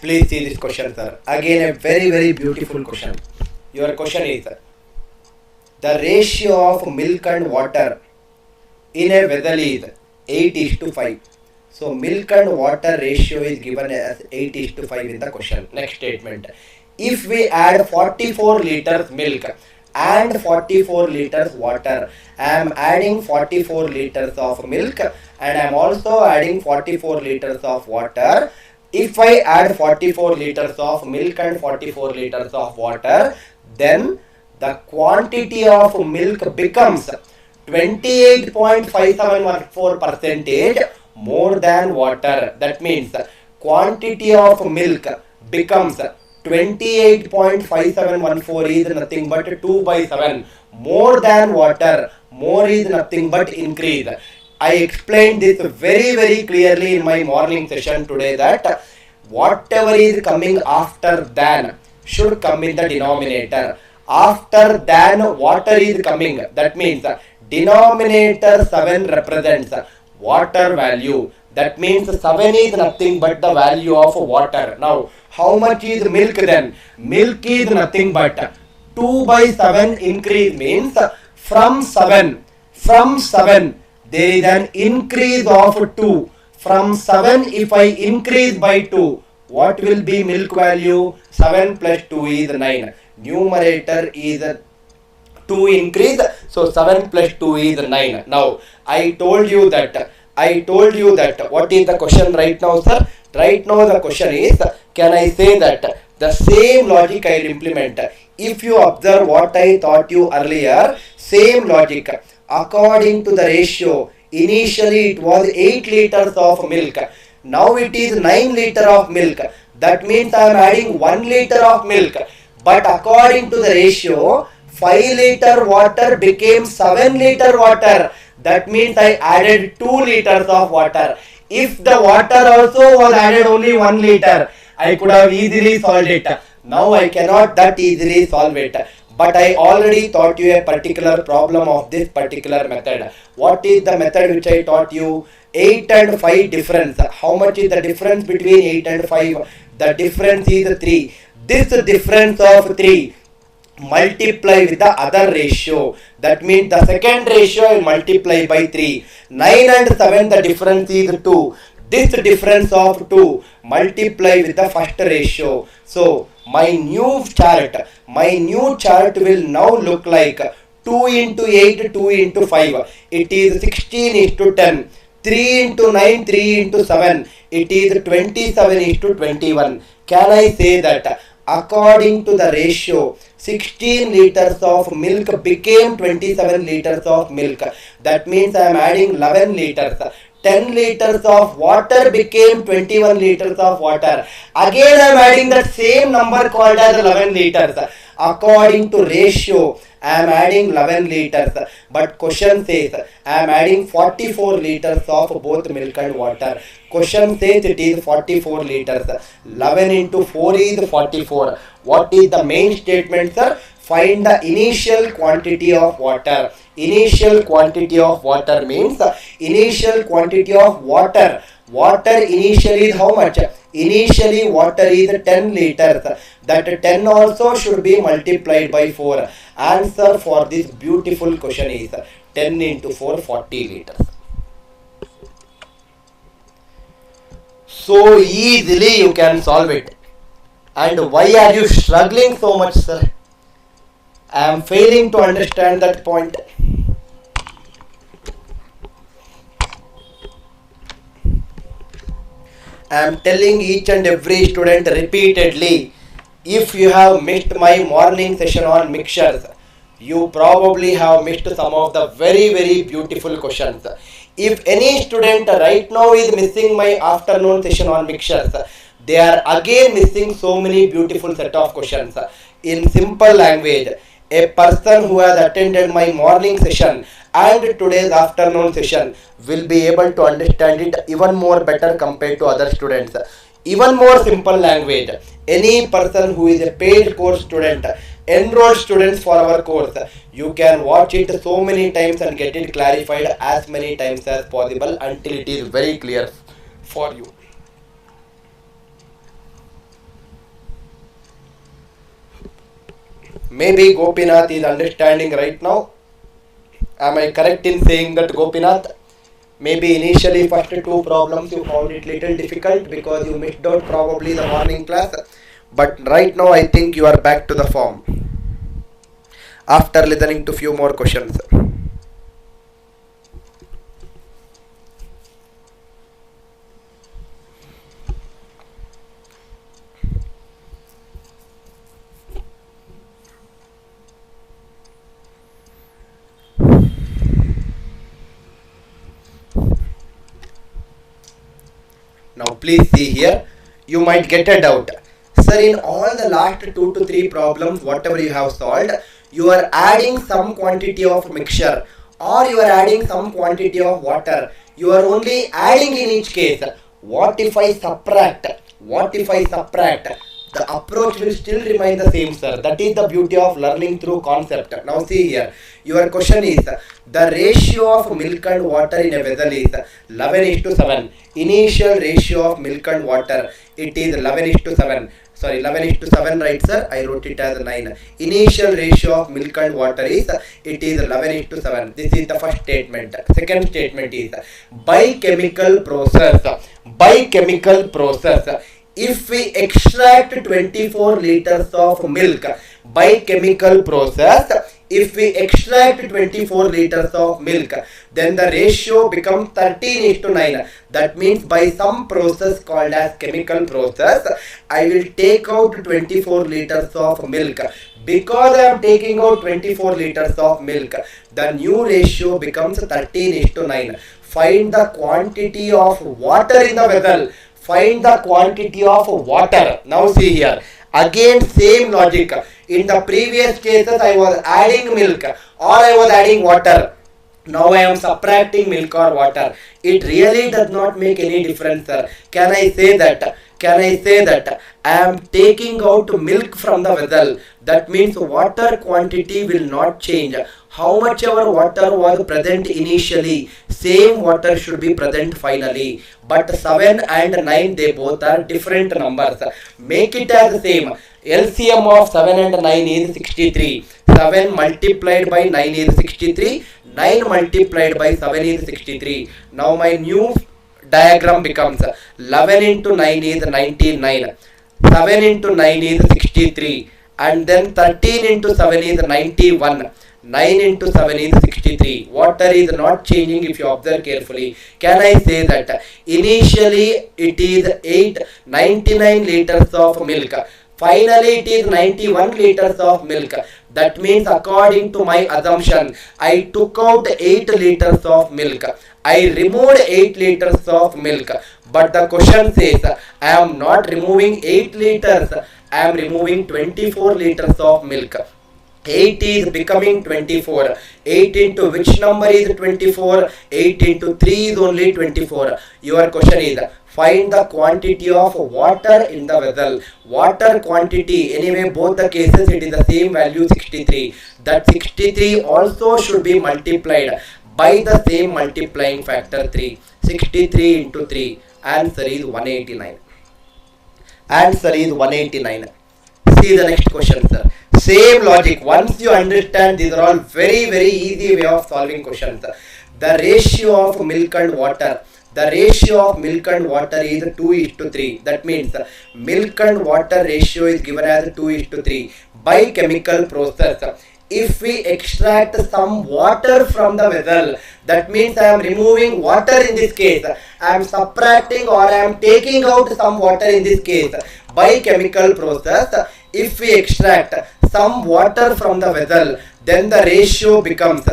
Please see this question, sir. Again, a very, very beautiful question. Your question is, the ratio of milk and water in a vessel is 8:5. So milk and water ratio is given as 8:5 in the question. Next statement. If we add 44 liters milk and 44 liters water, I am adding 44 liters of milk and I am also adding 44 liters of water. If I add 44 liters of milk and 44 liters of water, then the quantity of milk becomes 28.5714% more than water. That means quantity of milk becomes 28.5714 is nothing but 2 by 7. More than water, more is nothing but increase. I explained this very clearly in my morning session today that whatever is coming after than should come in the denominator. After than water is coming, that means denominator 7 represents water value. That means 7 is nothing but the value of water. Now, how much is milk then? Milk is nothing but 2 by 7 increase means from 7. From 7, there is an increase of 2. From 7, if I increase by 2, what will be milk value? 7 plus 2 is 9. Numerator is 2 increase, so 7 plus 2 is 9. Now, I told you that what is the question right now, sir? Right now the question is, can I say that the same logic I will implement? If you observe what I taught you earlier, same logic, according to the ratio, initially it was 8 liters of milk. Now it is 9 liter of milk. That means I am adding 1 liter of milk. But according to the ratio, 5 liter water became 7 liter water. That means I added 2 liters of water. If the water also was added only 1 liter, I could have easily solved it. Now I cannot that easily solve it. But I already taught you a particular problem of this particular method. What is the method which I taught you? 8 and 5 difference. How much is the difference between 8 and 5? The difference is 3. This difference of 3 multiply with the other ratio. That means the second ratio I multiply by 3. 9 and 7 the difference is 2. This difference of 2 multiply with the first ratio. So my new chart will now look like 2 into 8, 2 into 5. It is 16 is to 10. 3 into 9, 3 into 7. It is 27 is to 21. Can I say that according to the ratio, 16 liters of milk became 27 liters of milk. That means I am adding 11 liters. 10 liters of water became 21 liters of water. Again I am adding that same number called as 11 liters. According to ratio, I am adding 11 liters. But question says I am adding 44 liters of both milk and water. Question says it is 44 liters. 11 into 4 is 44. What is the main statement, sir? Find the initial quantity of water. Initial quantity of water means initial quantity of water. Water initially is how much? Initially water is 10 liters. That 10 also should be multiplied by 4. Answer for this beautiful question is 10 into 4, 40 liters. So easily you can solve it. And why are you struggling so much, sir? I am failing to understand that point. I am telling each and every student repeatedly, if you have missed my morning session on mixtures, you probably have missed some of the very beautiful questions. If any student right now is missing my afternoon session on mixtures, they are again missing so many beautiful set of questions. In simple language, a person who has attended my morning session and today's afternoon session will be able to understand it even more better compared to other students. Even more simple language, any person who is a paid course student, enrolled students for our course, you can watch it so many times and get it clarified as many times as possible until it is very clear for you. Maybe Gopinath is understanding right now. Am I correct in saying that, Gopinath? Maybe initially first two problems you found it little difficult because you missed out probably the morning class. But right now I think you are back to the form after listening to few more questions. Now please see here, you might get a doubt. Sir, in all the last 2 to 3 problems, whatever you have solved, you are adding some quantity of mixture or you are adding some quantity of water. You are only adding in each case. What if I subtract? What if I subtract? The approach will still remain the same, sir. That is the beauty of learning through concept. Now see here, your question is, the ratio of milk and water in a vessel is 11:7. Initial ratio of milk and water, it is 11:7. Sorry, 11:7, right, sir? I wrote it as 9. Initial ratio of milk and water is, it is 11:7. This is the first statement. Second statement is, by chemical process, if we extract 24 liters of milk by chemical process, if we extract 24 liters of milk, then the ratio becomes 13:9. That means by some process called as chemical process, I will take out 24 liters of milk. Because I am taking out 24 liters of milk, the new ratio becomes 13:9. Find the quantity of water in the vessel. Find the quantity of water. Now see here, again same logic. In the previous cases I was adding milk or I was adding water. Now I am subtracting milk or water. It really does not make any difference, sir. Can I say that I am taking out milk from the vessel? That means water quantity will not change. How much ever water was present initially, same water should be present finally. But 7 and 9, they both are different numbers. Make it as same. LCM of 7 and 9 is 63. 7 multiplied by 9 is 63. 9 multiplied by 7 is 63. Now my new diagram becomes 11 into 9 is 99. 7 into 9 is 63. And then 13 into 7 is 91. 9 into 7 is 63. Water is not changing if you observe carefully. Can I say that initially it is 99 liters of milk. Finally it is 91 liters of milk. That means according to my assumption, I took out 8 liters of milk. I removed 8 liters of milk. But the question says, I am not removing 8 liters. I am removing 24 liters of milk. 8 is becoming 24. 8 into which number is 24? 8 into 3 is only 24. Your question is, find the quantity of water in the vessel. Water quantity, anyway both the cases it is the same value 63. That 63 also should be multiplied by the same multiplying factor 3. 63 into 3. Answer is 189. Answer is 189. See the next question, sir. Same logic. Once you understand, these are all very easy way of solving questions. The ratio of milk and water. The ratio of milk and water is 2:3. That means milk and water ratio is given as 2:3 by chemical process. If we extract some water from the vessel, that means I am removing water in this case. I am subtracting or I am taking out some water in this case by chemical process. If we extract some water from the vessel, then the ratio becomes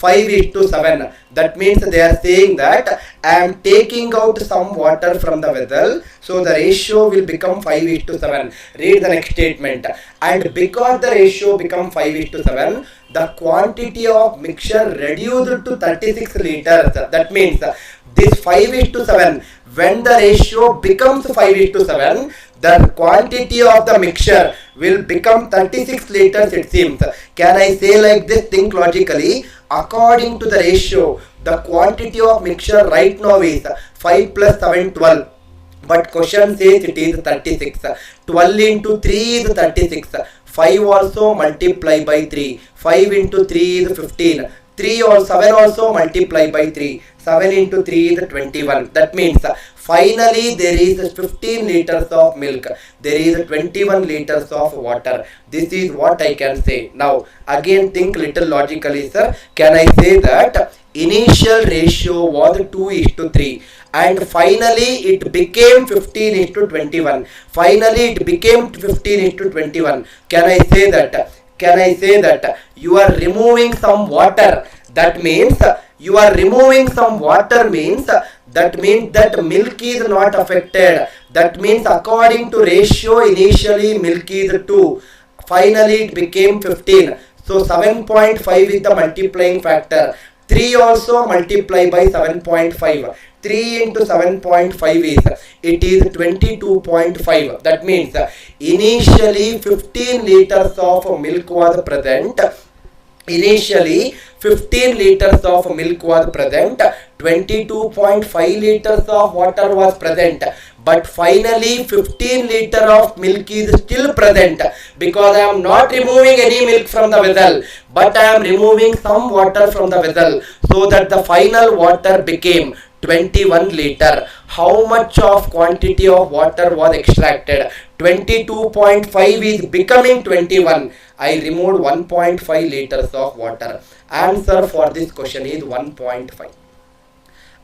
5:7. That means they are saying that I am taking out some water from the vessel, so the ratio will become 5:7. Read the next statement. And because the ratio becomes 5:7, the quantity of mixture reduced to 36 liters. That means this 5:7, when the ratio becomes 5:7, the quantity of the mixture will become 36 liters, it seems. Can I say like this? Think logically. According to the ratio, the quantity of mixture right now is 5 plus 7, 12. But question says it is 36. 12 into 3 is 36. 5 also multiply by 3. 5 into 3 is 15. 3 or 7 also multiply by 3. 7 into 3 is 21. That means finally there is 15 liters of milk. There is 21 liters of water. This is what I can say. Now again think little logically, sir. Can I say that initial ratio was 2:3 and finally it became 15:21. Finally it became 15:21. Can I say that? Can I say that you are removing some water? That means you are removing some water means That means that milk is not affected. That means according to ratio, initially milk is 2. Finally it became 15. So 7.5 is the multiplying factor. 3 also multiply by 7.5. 3 into 7.5 is, it is 22.5. That means initially 15 liters of milk was present. Initially 15 liters of milk was present, 22.5 liters of water was present, but finally 15 liters of milk is still present, because I am not removing any milk from the vessel, but I am removing some water from the vessel, so that the final water became 21 liter. How much of quantity of water was extracted? 22.5 is becoming 21. I removed 1.5 liters of water. Answer for this question is 1.5.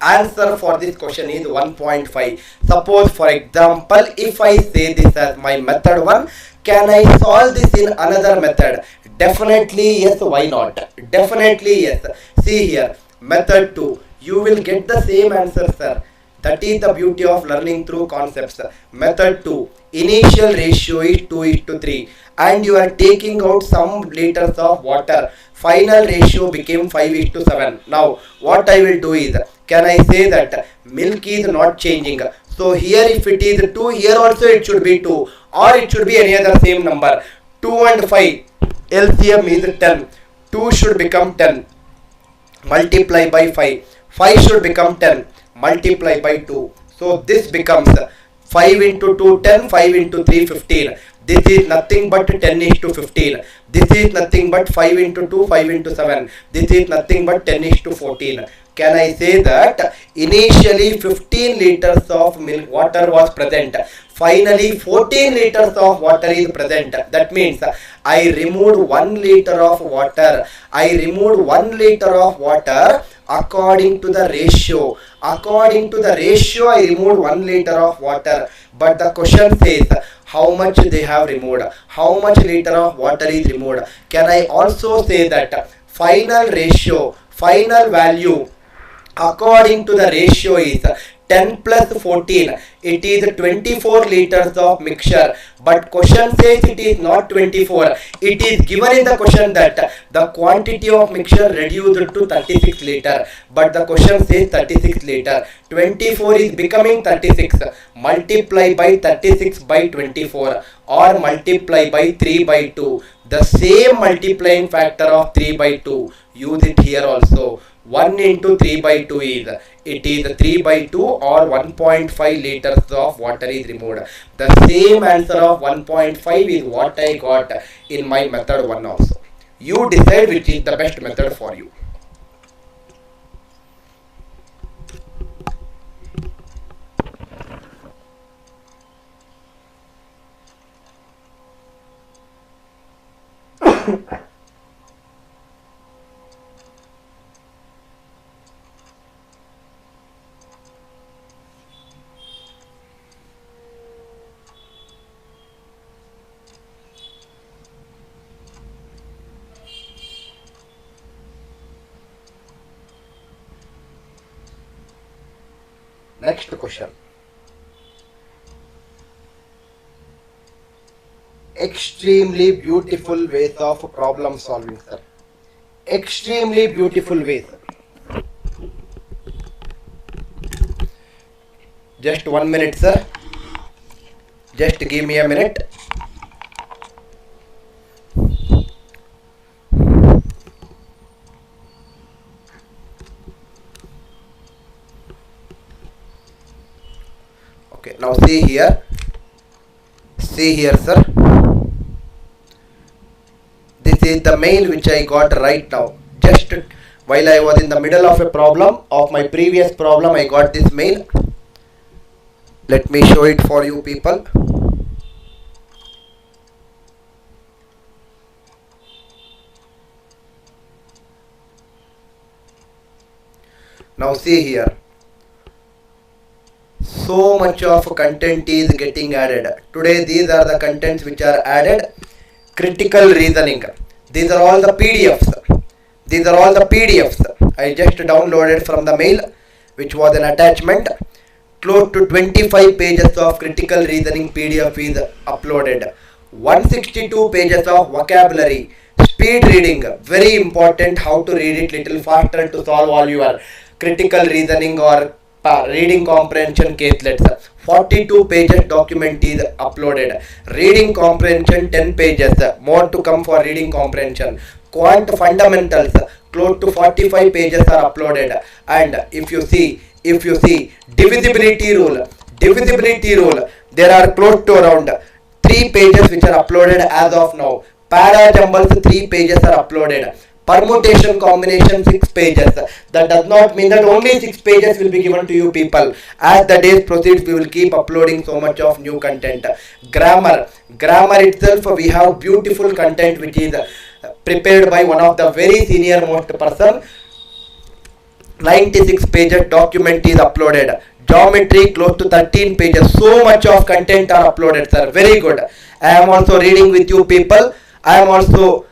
Answer for this question is 1.5. Suppose, for example, if I say this as my method 1, can I solve this in another method? Definitely yes, why not? Definitely yes. See here, method 2. You will get the same answer, sir. That is the beauty of learning through concepts. Method 2. Initial ratio is 2:3. And you are taking out some liters of water. Final ratio became 5:7. Now, what I will do is, can I say that milk is not changing? So here if it is 2, here also it should be 2. Or it should be any other same number. 2 and 5. LCM is 10. 2 should become 10. Multiply by 5. 5 should become 10. Multiply by 2. So this becomes 5 into 2, 10. 5 into 3, 15. This is nothing but 10 is to 15. This is nothing but 5 into 2, 5 into 7. This is nothing but 10 is to 14. Can I say that initially 15 liters of milk water was present. Finally 14 liters of water is present. That means I removed 1 liter of water. I removed 1 liter of water according to the ratio. According to the ratio, I removed 1 liter of water. But the question says how much they have removed. How much liter of water is removed. Can I also say that final ratio, final value according to the ratio is 10 plus 14, it is 24 liters of mixture, but question says it is not 24. It is given in the question that the quantity of mixture reduced to 36 liter, but the question says 36 liter. 24 is becoming 36. Multiply by 36 by 24 or multiply by 3 by 2. The same multiplying factor of 3 by 2. Use it here also. 1 into 3 by 2 is, it is 3 by 2 or 1.5 liters of water is removed. The same answer of 1.5 is what I got in my method 1 also. You decide which is the best method for you. Next question. Extremely beautiful ways of problem solving, sir. Extremely beautiful ways. Just 1 minute, sir. Just give me a minute. Okay, now see here. See here, sir. This is the mail which I got right now. Just while I was in the middle of a problem, of my previous problem, I got this mail. Let me show it for you people. Now see here. So much of content is getting added. Today these are the contents which are added. Critical reasoning. These are all the PDFs. These are all the PDFs. I just downloaded from the mail. which was an attachment. Close to 25 pages of critical reasoning PDF is uploaded. 162 pages of vocabulary. Speed reading, very important, how to read it little faster to solve all your critical reasoning or reading comprehension caselets. 42 pages document is uploaded. Reading comprehension 10 pages, more to come for reading comprehension. Quant fundamentals, close to 45 pages are uploaded. And if you see divisibility rule, there are close to around 3 pages which are uploaded as of now. Para jumbles 3 pages are uploaded. Permutation combination 6 pages. That does not mean that only 6 pages will be given to you people. As the days proceeds, we will keep uploading so much of new content. Grammar itself, we have beautiful content which is prepared by one of the very senior most person. 96 pages document is uploaded. Geometry close to 13 pages. So much of content are uploaded, sir. Very good. I am also reading with you people. I also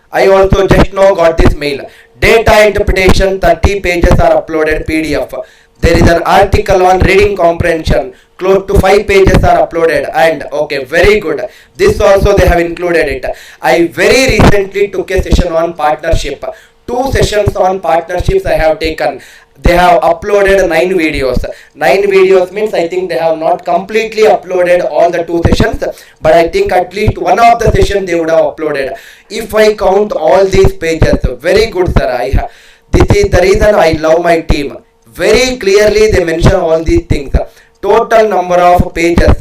just now got this mail. Data interpretation 30 pages are uploaded PDF. There is an article on reading comprehension. Close to 5 pages are uploaded. And okay, very good. This also they have included it. I very recently took a session on partnership. 2 sessions on partnerships I have taken. They have uploaded 9 videos. 9 videos means I think they have not completely uploaded all the 2 sessions, but I think at least one of the sessions they would have uploaded. If I count all these pages, very good, sir. This is the reason I love my team. Very clearly they mention all these things. Total number of pages,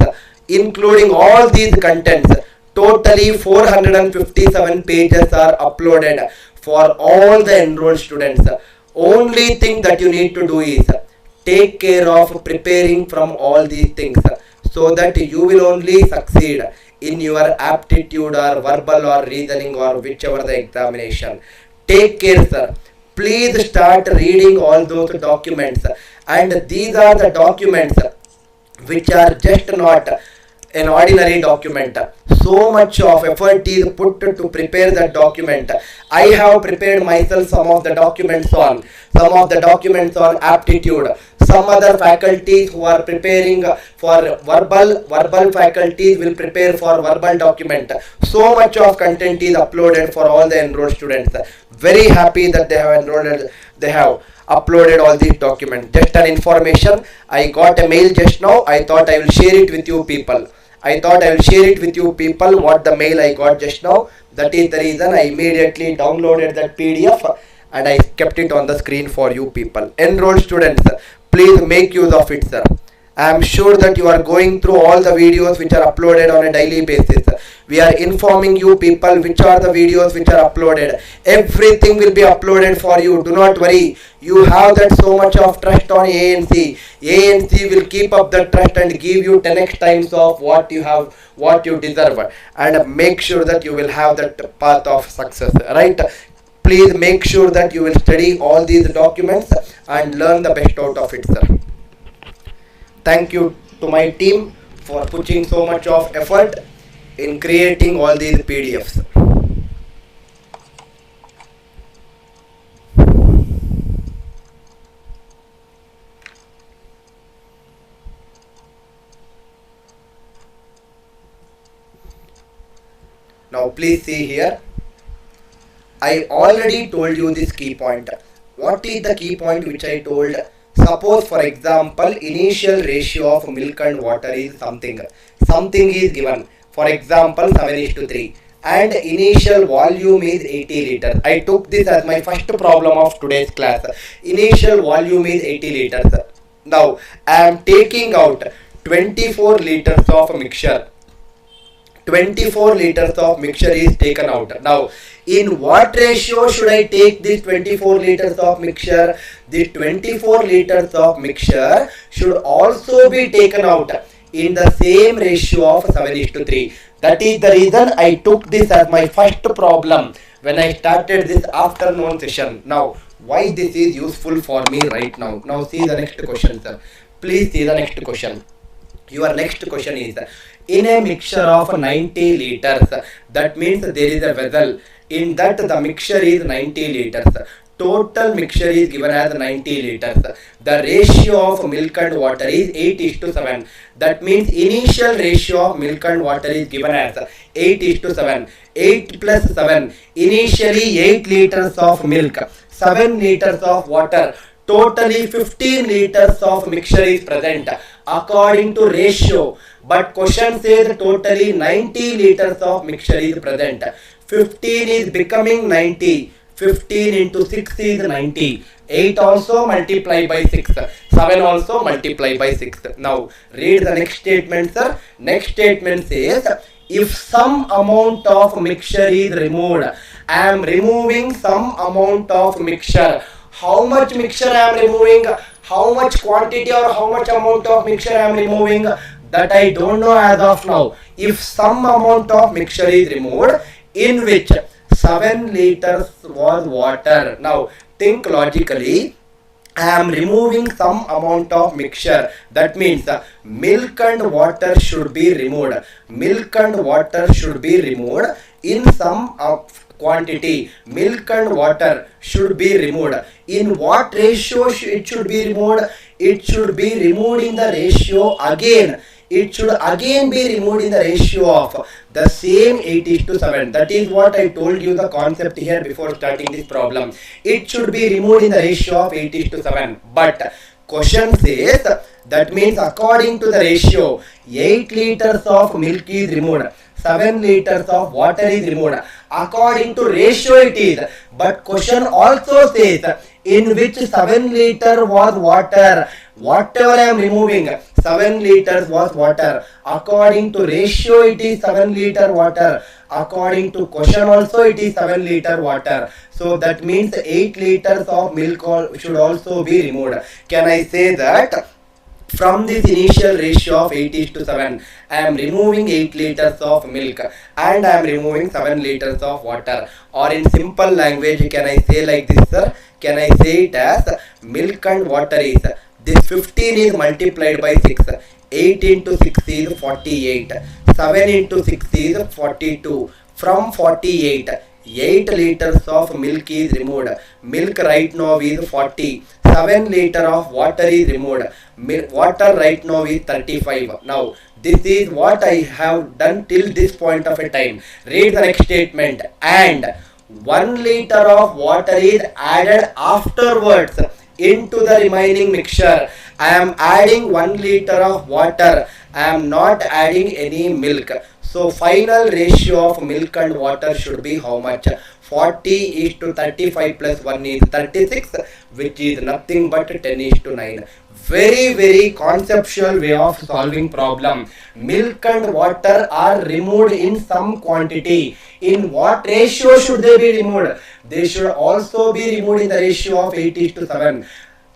including all these contents, totally 457 pages are uploaded for all the enrolled students. Only thing that you need to do is take care of preparing from all these things so that you will only succeed in your aptitude or verbal or reasoning or whichever the examination. Take care, sir. Please start reading all those documents, and these are the documents which are just not an ordinary document. So much of effort is put to prepare that document. I have prepared myself some of the documents on aptitude. Some other faculties who are preparing for verbal faculties will prepare for verbal document. So much of content is uploaded for all the enrolled students. Very happy that they have uploaded all these documents. Just an information, I got a mail just now. I thought I will share it with you people. What the mail I got just now. That is the reason I immediately downloaded that PDF and I kept it on the screen for you people. Enrolled students, please make use of it, sir. I am sure that you are going through all the videos which are uploaded on a daily basis. We are informing you people which are the videos which are uploaded. Everything will be uploaded for you. Do not worry. You have that so much of trust on ANC. ANC will keep up the trust and give you 10x times of what you deserve. And make sure that you will have that path of success. Right? Please make sure that you will study all these documents and learn the best out of it, sir. Thank you to my team for putting so much of effort in creating all these PDFs. Now please see here. I already told you this key point. What is the key point which I told? Suppose for example initial ratio of milk and water is something is given, for example 7:3, and initial volume is 80 liters. I took this as my first problem of today's class. Initial volume is 80 liters. Now I am taking out 24 liters of mixture. 24 liters of mixture is taken out. Now in what ratio should I take this 24 liters of mixture? This 24 liters of mixture should also be taken out in the same ratio of 7:3. That is the reason I took this as my first problem when I started this afternoon session. Now why this is useful for me right now? Now see the next question, sir. Please see the next question. Your next question is, in a mixture of 90 liters, that means there is a vessel. In that the mixture is 90 liters. total mixture is given as 90 liters. The ratio of milk and water is 8 is to 7. That means initial ratio of milk and water is given as 8 is to 7. 8 plus 7, initially 8 liters of milk, 7 liters of water, totally 15 liters of mixture is present according to ratio. But question says totally 90 liters of mixture is present. 15 is becoming 90. 15 into 6 is 90. 8 also multiply by 6. 7 also multiply by 6. Now read the next statement, sir. Next statement says, if some amount of mixture is removed, I am removing some amount of mixture. How much mixture I am removing? How much quantity or how much amount of mixture I am removing? That I don't know as of now. If some amount of mixture is removed, in which 7 liters was water. Now think logically. I am removing some amount of mixture. That means milk and water should be removed. Milk and water should be removed in some quantity. Milk and water should be removed. In what ratio it should be removed? It should be removed in the ratio again. It should again be removed in the ratio of the same 8 is to 7. That is what I told you the concept here before starting this problem. It should be removed in the ratio of 8 is to 7. But question says, that means according to the ratio, 8 liters of milk is removed, 7 liters of water is removed. According to ratio it is. But question also says, in which 7 liter was water. Whatever I am removing, 7 liters was water. According to ratio it is 7 liter water. According to question also it is 7 liter water. So that means 8 liters of milk should also be removed. Can I say that from this initial ratio of 8 is to 7, I am removing 8 liters of milk and I am removing 7 liters of water? Or in simple language, can I say like this, sir? Can I say it as milk and water is, this 15 is multiplied by 6. 8 into 6 is 48. 7 into 6 is 42. From 48, 8 liters of milk is removed. Milk right now is 40. 7 liter of water is removed. Water right now is 35. Now this is what I have done till this point of a time. Read the next statement. And 1 liter of water is added afterwards into the remaining mixture. I am adding 1 liter of water. I am not adding any milk. So final ratio of milk and water should be how much? 40 is to 35 plus 1 is 36, which is nothing but 10 is to 9. Very conceptual way of solving problem. Milk and water are removed in some quantity. In what ratio should they be removed? They should also be removed in the ratio of 8 is to 7.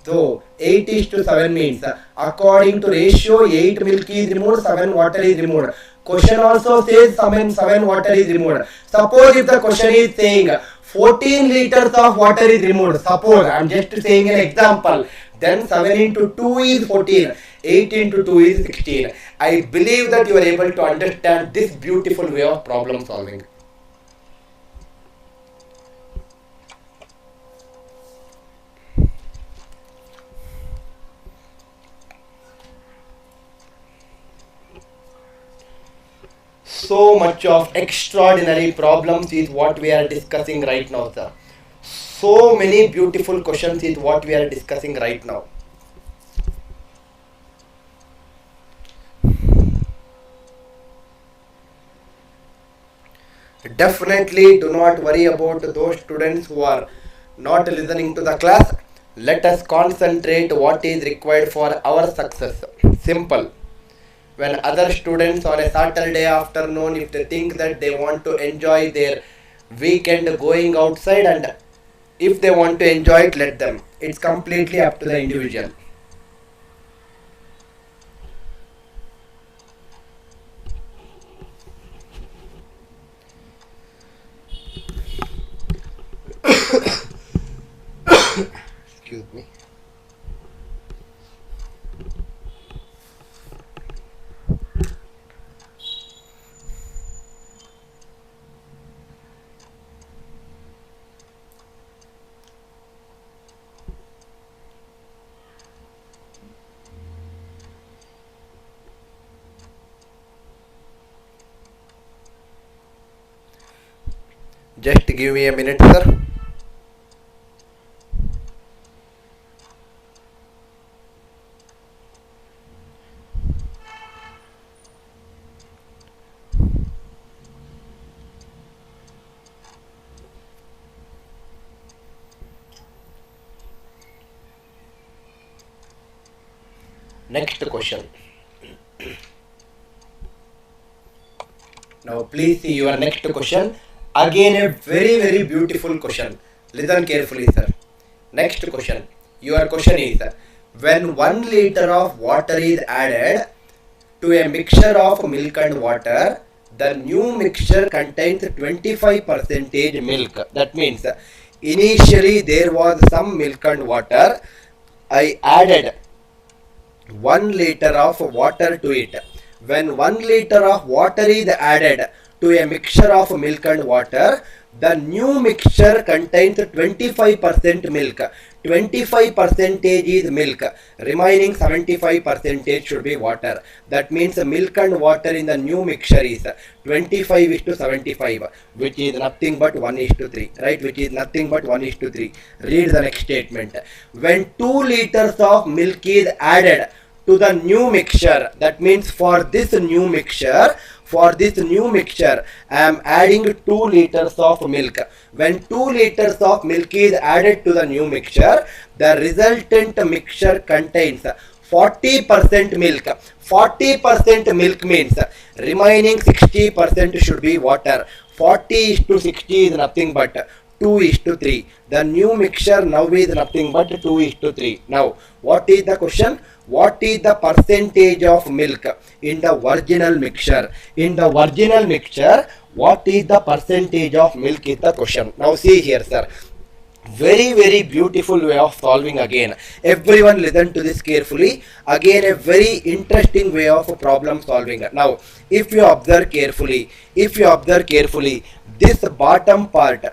So 8 is to 7 means according to ratio 8 milk is removed, 7 water is removed. Question also says 7 water is removed. Suppose if the question is saying 14 liters of water is removed. Suppose I am just saying an example. Then 7 into 2 is 14. 8 into 2 is 16. I believe that you are able to understand this beautiful way of problem solving. So much of extraordinary problems is what we are discussing right now, sir. So many beautiful questions is what we are discussing right now. Definitely do not worry about those students who are not listening to the class. Let us concentrate what is required for our success. Simple. When other students on a Saturday afternoon, if they think that they want to enjoy their weekend going outside, and if they want to enjoy it, let them. It's completely up to the individual. Excuse me. Just give me a minute, sir. Next question. Now please see your next question. Again a very beautiful question. Listen carefully, sir. Next question. Your question is, when 1 liter of water is added to a mixture of milk and water, the new mixture contains 25% milk. That means initially there was some milk and water. I added 1 liter of water to it. When 1 liter of water is added to a mixture of milk and water, the new mixture contains 25% milk. 25% is milk. Remaining 75% should be water. That means milk and water in the new mixture is 25 is to 75, which is nothing but 1 is to 3. Right? Which is nothing but 1 is to 3. Read the next statement. When 2 liters of milk is added to the new mixture, that means for this new mixture, I am adding 2 liters of milk. When 2 liters of milk is added to the new mixture, the resultant mixture contains 40% milk. 40% milk means remaining 60% should be water. 40 is to 60 is nothing but 2 is to 3. The new mixture now is nothing but 2 is to 3. Now, what is the question? What is the percentage of milk in the original mixture? In the original mixture, what is the percentage of milk is the question. Now see here, sir. Very beautiful way of solving again. Everyone listen to this carefully. Again a very interesting way of problem solving. Now if you observe carefully, this bottom part,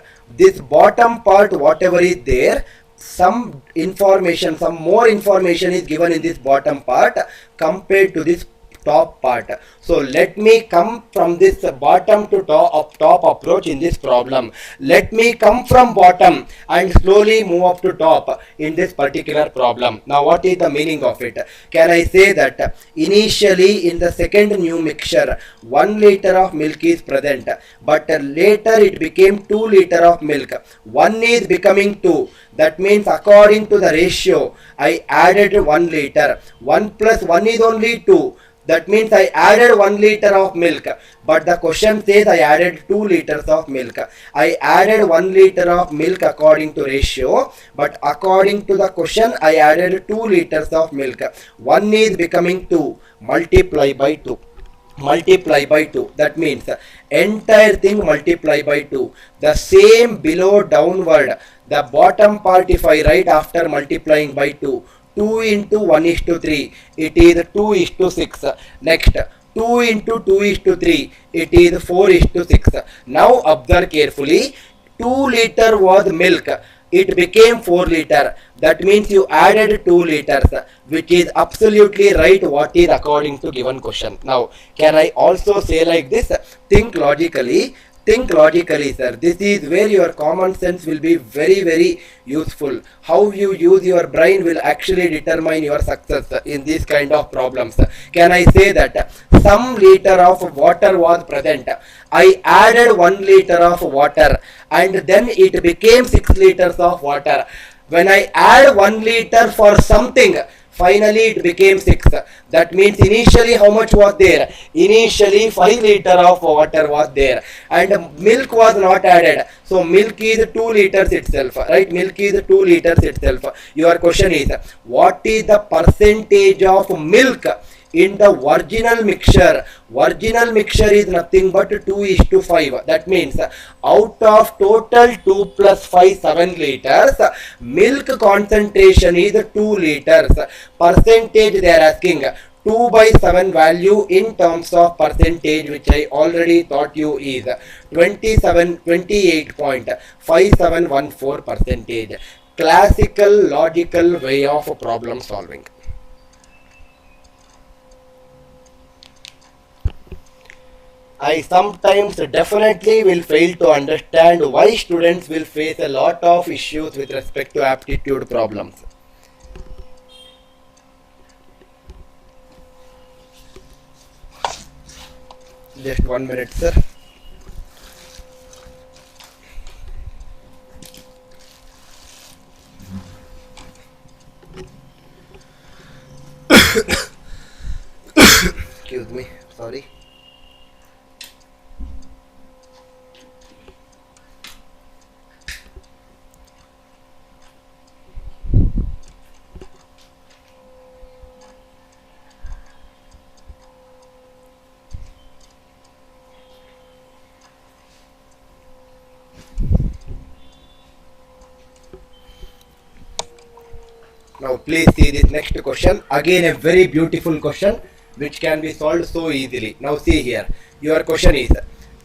whatever is there, some more information is given in this bottom part compared to this top part. So let me come from this bottom to top approach in this problem. Let me come from bottom and slowly move up to top in this particular problem. Now what is the meaning of it? Can I say that initially in the second new mixture 1 liter of milk is present, but later it became 2 liter of milk. 1 is becoming 2. That means according to the ratio I added 1 liter. 1 plus 1 is only 2. That means I added 1 liter of milk, but the question says I added 2 liters of milk. I added 1 liter of milk according to ratio, but according to the question I added 2 liters of milk. 1 is becoming 2, multiply by 2. That means entire thing multiply by 2. The same below downward, the bottom part if I write after multiplying by 2, 2 into 1 is to 3, it is 2 is to 6. Next, 2 into 2 is to 3, it is 4 is to 6. Now observe carefully, 2 liter was milk, it became 4 liter. That means you added 2 liters, which is absolutely right what is according to given question. Now, can I also say like this? Think logically, sir. This is where your common sense will be very useful. How you use your brain will actually determine your success in these kind of problems. Can I say that some liter of water was present, I added 1 liter of water and then it became 6 liters of water. When I add 1 liter for something, finally it became 6. That means initially how much was there? Initially 5 liter of water was there and milk was not added. So milk is 2 liters itself, right? Milk is 2 liters itself. Your question is, what is the percentage of milk in the original mixture? Original mixture is nothing but 2 is to 5. That means out of total 2 plus 5, 7 liters, milk concentration is 2 liters. Percentage they are asking. 2 by 7 value in terms of percentage, which I already taught you, is 28.5714%. Classical logical way of problem solving. I sometimes definitely will fail to understand why students will face a lot of issues with respect to aptitude problems. Just 1 minute, sir. Excuse me, sorry. Now please see this next question. Again a very beautiful question which can be solved so easily. Now see here. Your question is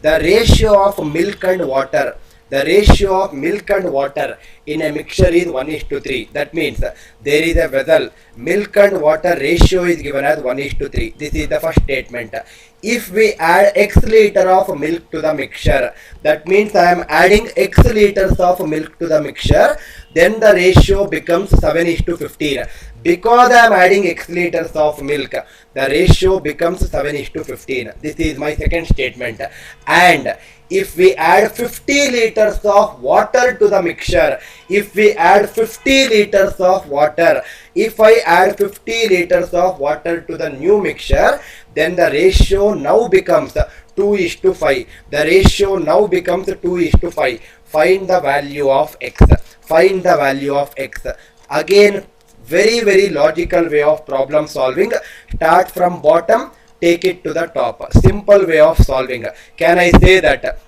the ratio of milk and water. The ratio of milk and water in a mixture is 1:3. That means there is a vessel. Milk and water ratio is given as 1:3. This is the first statement. If we add x liter of milk to the mixture, that means I am adding x liters of milk to the mixture, then the ratio becomes 7:15. Because I am adding x liters of milk, the ratio becomes 7:15. This is my second statement. And if we add 50 liters of water to the mixture, if we add 50 liters of water, if I add 50 liters of water to the new mixture, then the ratio now becomes 2:5. The ratio now becomes 2:5. Find the value of x. Find the value of x. Again, very logical way of problem solving. Start from bottom, take it to the top. Simple way of solving. Can I say that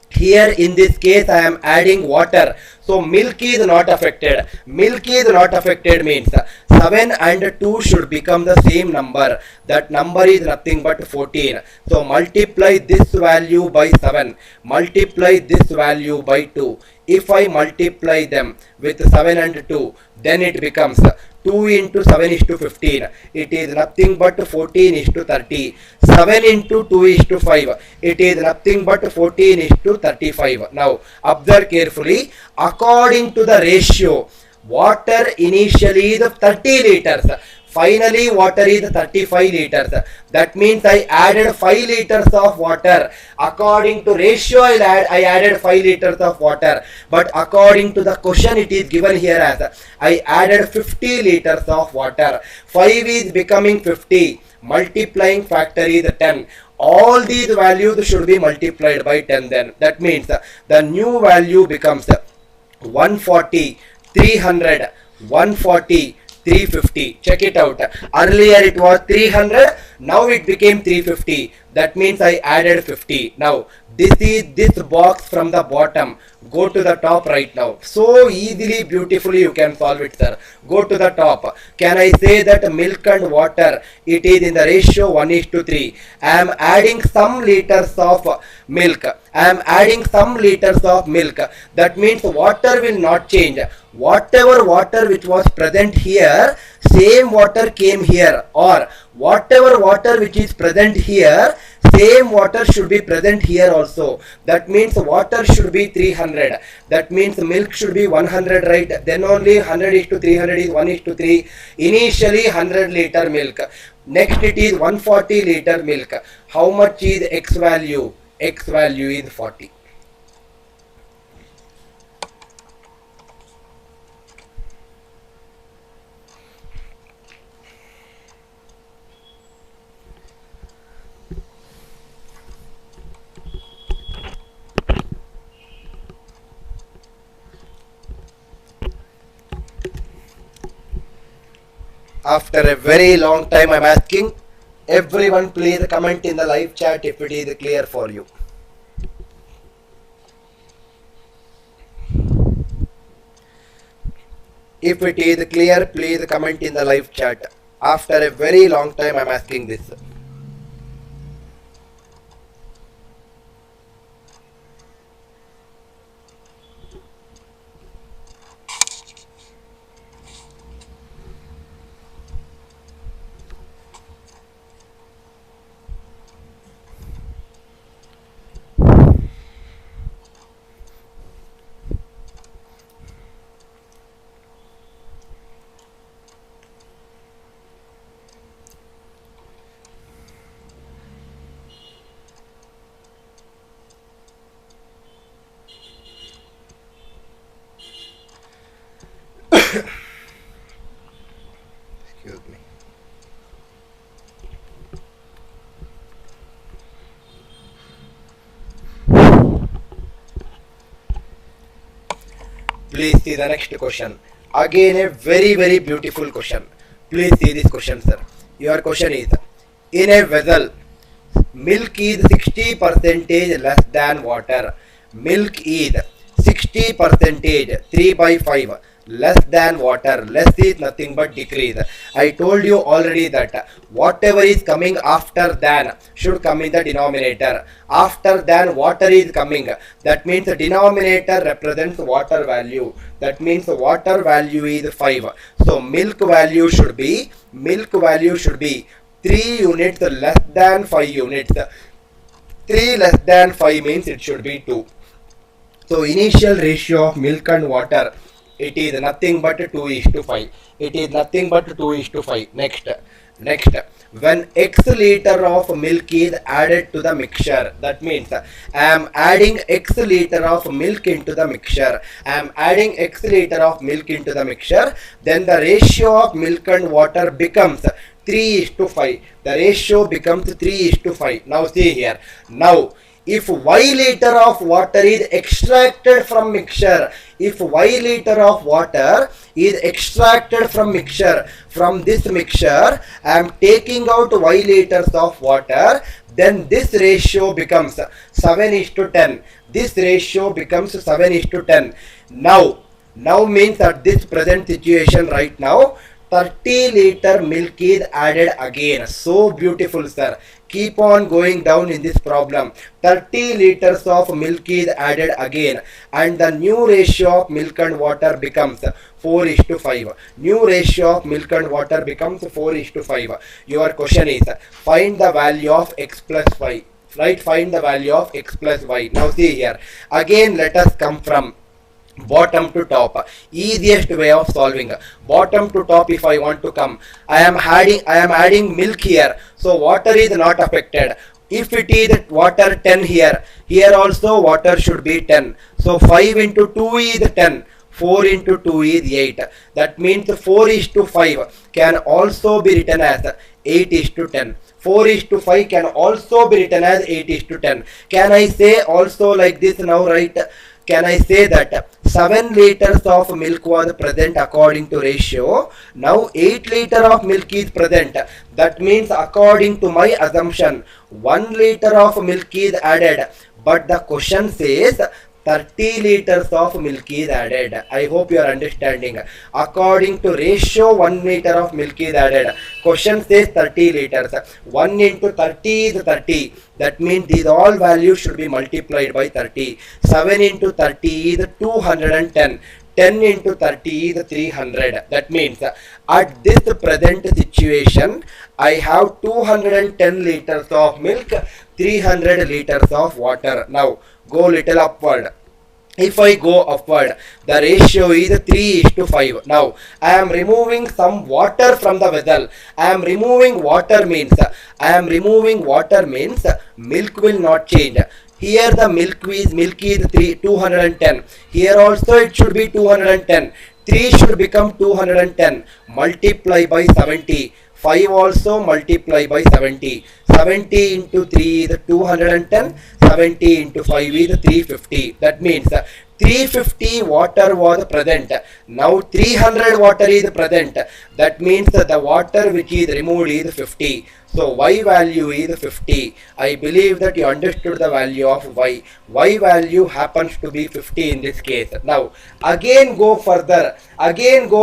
here in this case I am adding water, so milk is not affected. Milk is not affected means 7 and 2 should become the same number. That number is nothing but 14. So multiply this value by 7, multiply this value by 2. If I multiply them with 7 and 2, then it becomes 2 into 7:15. It is nothing but 14:30. 7 into 2:5. It is nothing but 14:35. Now observe carefully. According to the ratio, water initially is 30 liters. Finally, water is 35 liters. That means I added 5 liters of water. According to ratio, I added 5 liters of water. But according to the question, it is given here as I added 50 liters of water. 5 is becoming 50. Multiplying factor is 10. All these values should be multiplied by 10 then. That means the new value becomes 140, 300, 140, 350. Check it out. Earlier it was 300, now it became 350. That means I added 50. Now this is this box from the bottom. Go to the top right now. So easily, beautifully you can solve it, sir. Go to the top. Can I say that milk and water, it is in the ratio 1:3. I am adding some liters of milk. I am adding some liters of milk. That means water will not change. Whatever water which was present here, same water came here, or whatever water which is present here, same water should be present here also. That means water should be 300. That means milk should be 100, right? Then only 100:300 is 1:3. Initially 100 liter milk. Next it is 140 liter milk. How much is x value? X value is 40. After a very long time I am asking everyone, please comment in the live chat if it is clear for you. If it is clear, please comment in the live chat. After a very long time I am asking this. Excuse me. Please see the next question. Again a very beautiful question. Please see this question, sir. Your question is, in a vessel, milk is 60% less than water. Milk is 60%, 3 by 5, less than water. Less is nothing but decrease. I told you already that whatever is coming after than should come in the denominator. After than water is coming. That means the denominator represents water value. That means the water value is 5. So milk value should be 3 units less than 5 units. 3 less than 5 means it should be 2. So initial ratio of milk and water, it is nothing but 2:5. It is nothing but 2:5. Next, when X liter of milk is added to the mixture, that means I am adding X liter of milk into the mixture. Then the ratio of milk and water becomes 3:5. The ratio becomes 3:5. Now see here. Now, if Y liter of water is extracted from mixture, from this mixture, I am taking out Y liters of water, then this ratio becomes 7:10. This ratio becomes 7:10. Now means at this present situation right now, 30 liter milk is added again. So beautiful, sir. Keep on going down in this problem. 30 liters of milk is added again, and the new ratio of milk and water becomes 4:5. New ratio of milk and water becomes 4:5. Your question is, find the value of x plus y. Right? Find the value of x plus y. Now see here. Again, let us come from bottom to top. Easiest way of solving. Bottom to top, if I want to come, I am adding milk here, so water is not affected. If it is water 10 here also water should be 10. So 5 into 2 is 10. 4 into 2 is 8. That means 4:5 can also be written as 8:10. 4:5 can also be written as 8:10. Can I say also like this now, right? Can I say that 7 liters of milk was present according to ratio? Now 8 liter of milk is present. That means according to my assumption, 1 liter of milk is added. But the question says 30 liters of milk is added. I hope you are understanding. According to ratio, 1 liter of milk is added. Question says 30 liters. 1 into 30 is 30. That means these all values should be multiplied by 30. 7 into 30 is 210. 10 into 30 is 300. That means at this present situation, I have 210 liters of milk, 300 liters of water. Now go little upward. If I go upward, the ratio is 3:5. Now I am removing some water from the vessel. Removing water means milk will not change. Here the milk is 210. Here also it should be 210. 3 should become 210. Multiply by 70. 5 also multiply by 70. 70 into 3 is 210. 70 into 5 is 350. That means 350 water was present. Now 300 water is present. That means the water which is removed is 50. So y value is 50. I believe that you understood the value of y. Y value happens to be 50 in this case. Now again go further. Again go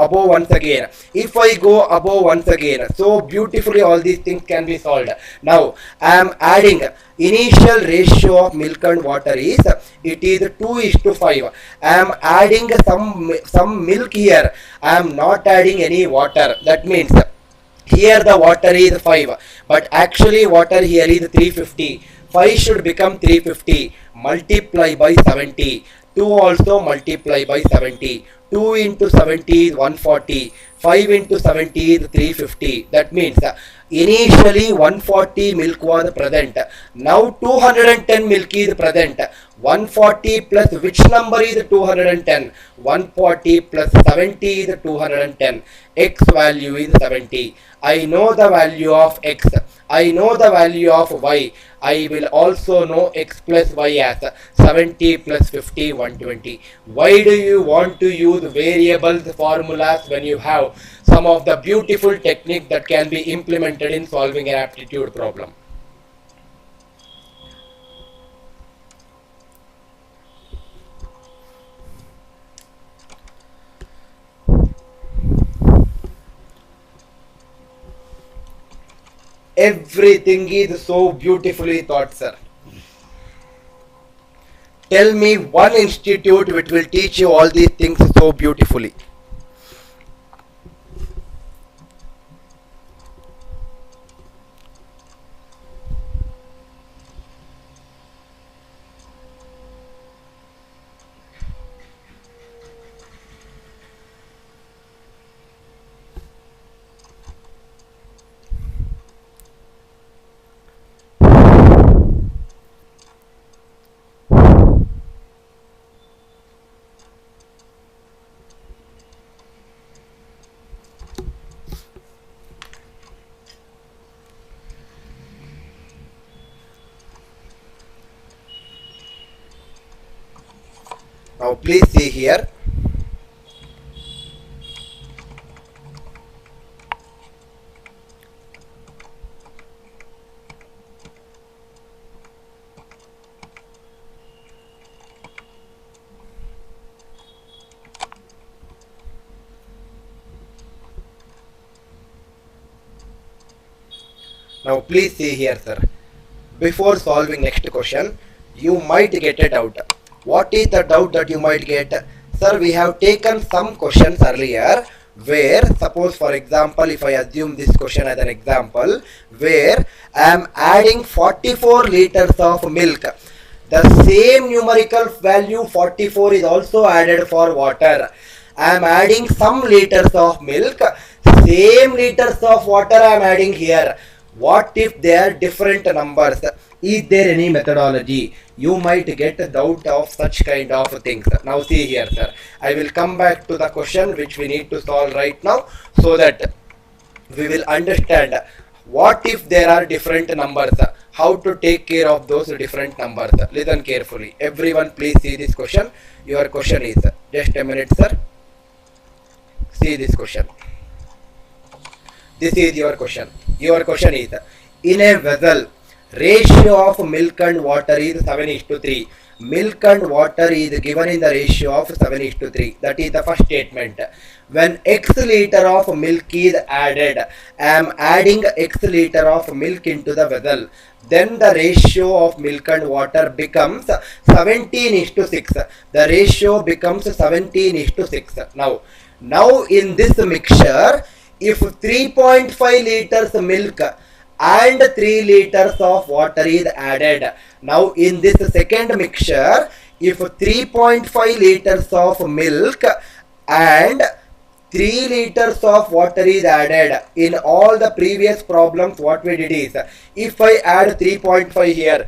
above once again. If I go above once again, so beautifully all these things can be solved. Now I am adding initial ratio of milk and water is, it is 2:5. I am adding some milk here. I am not adding any water. That means here the water is 5, but actually water here is 350. 5 should become 350. Multiply by 70. 2 also multiply by 70. 2 into 70 is 140. 5 into 70 is 350. That means initially 140 milk was present. Now 210 milk is present. 140 plus which number is 210? 140 plus 70 is 210. X value is 70. I know the value of X. I know the value of Y. I will also know X plus Y as 70 plus 50, 120. Why do you want to use variables formulas when you have some of the beautiful technique that can be implemented in solving an aptitude problem? Everything is so beautifully thought, sir. Tell me one institute which will teach you all these things so beautifully. Now please see here. Now please see here, sir. Before solving next question, you might get a doubt. What is the doubt that you might get? Sir, we have taken some questions earlier where, suppose for example, if I assume this question as an example, where I am adding 44 liters of milk. The same numerical value 44 is also added for water. I am adding some liters of milk, same liters of water I am adding here. What if they are different numbers? Is there any methodology? You might get a doubt of such kind of things. Now see here, sir. I will come back to the question which we need to solve right now so that we will understand what if there are different numbers. How to take care of those different numbers. Listen carefully. Everyone please see this question. Your question is, just a minute, sir. See this question. This is your question. Your question is, in a vessel, ratio of milk and water is 7:3. Milk and water is given in the ratio of 7:3. That is the first statement. When X liter of milk is added, I am adding X liter of milk into the vessel. Then the ratio of milk and water becomes 17:6. The ratio becomes 17:6. Now in this mixture, if 3.5 liters milk and 3 liters of water is added. Now in this second mixture, if 3.5 liters of milk and 3 liters of water is added, in all the previous problems what we did is, if I add 3.5 here,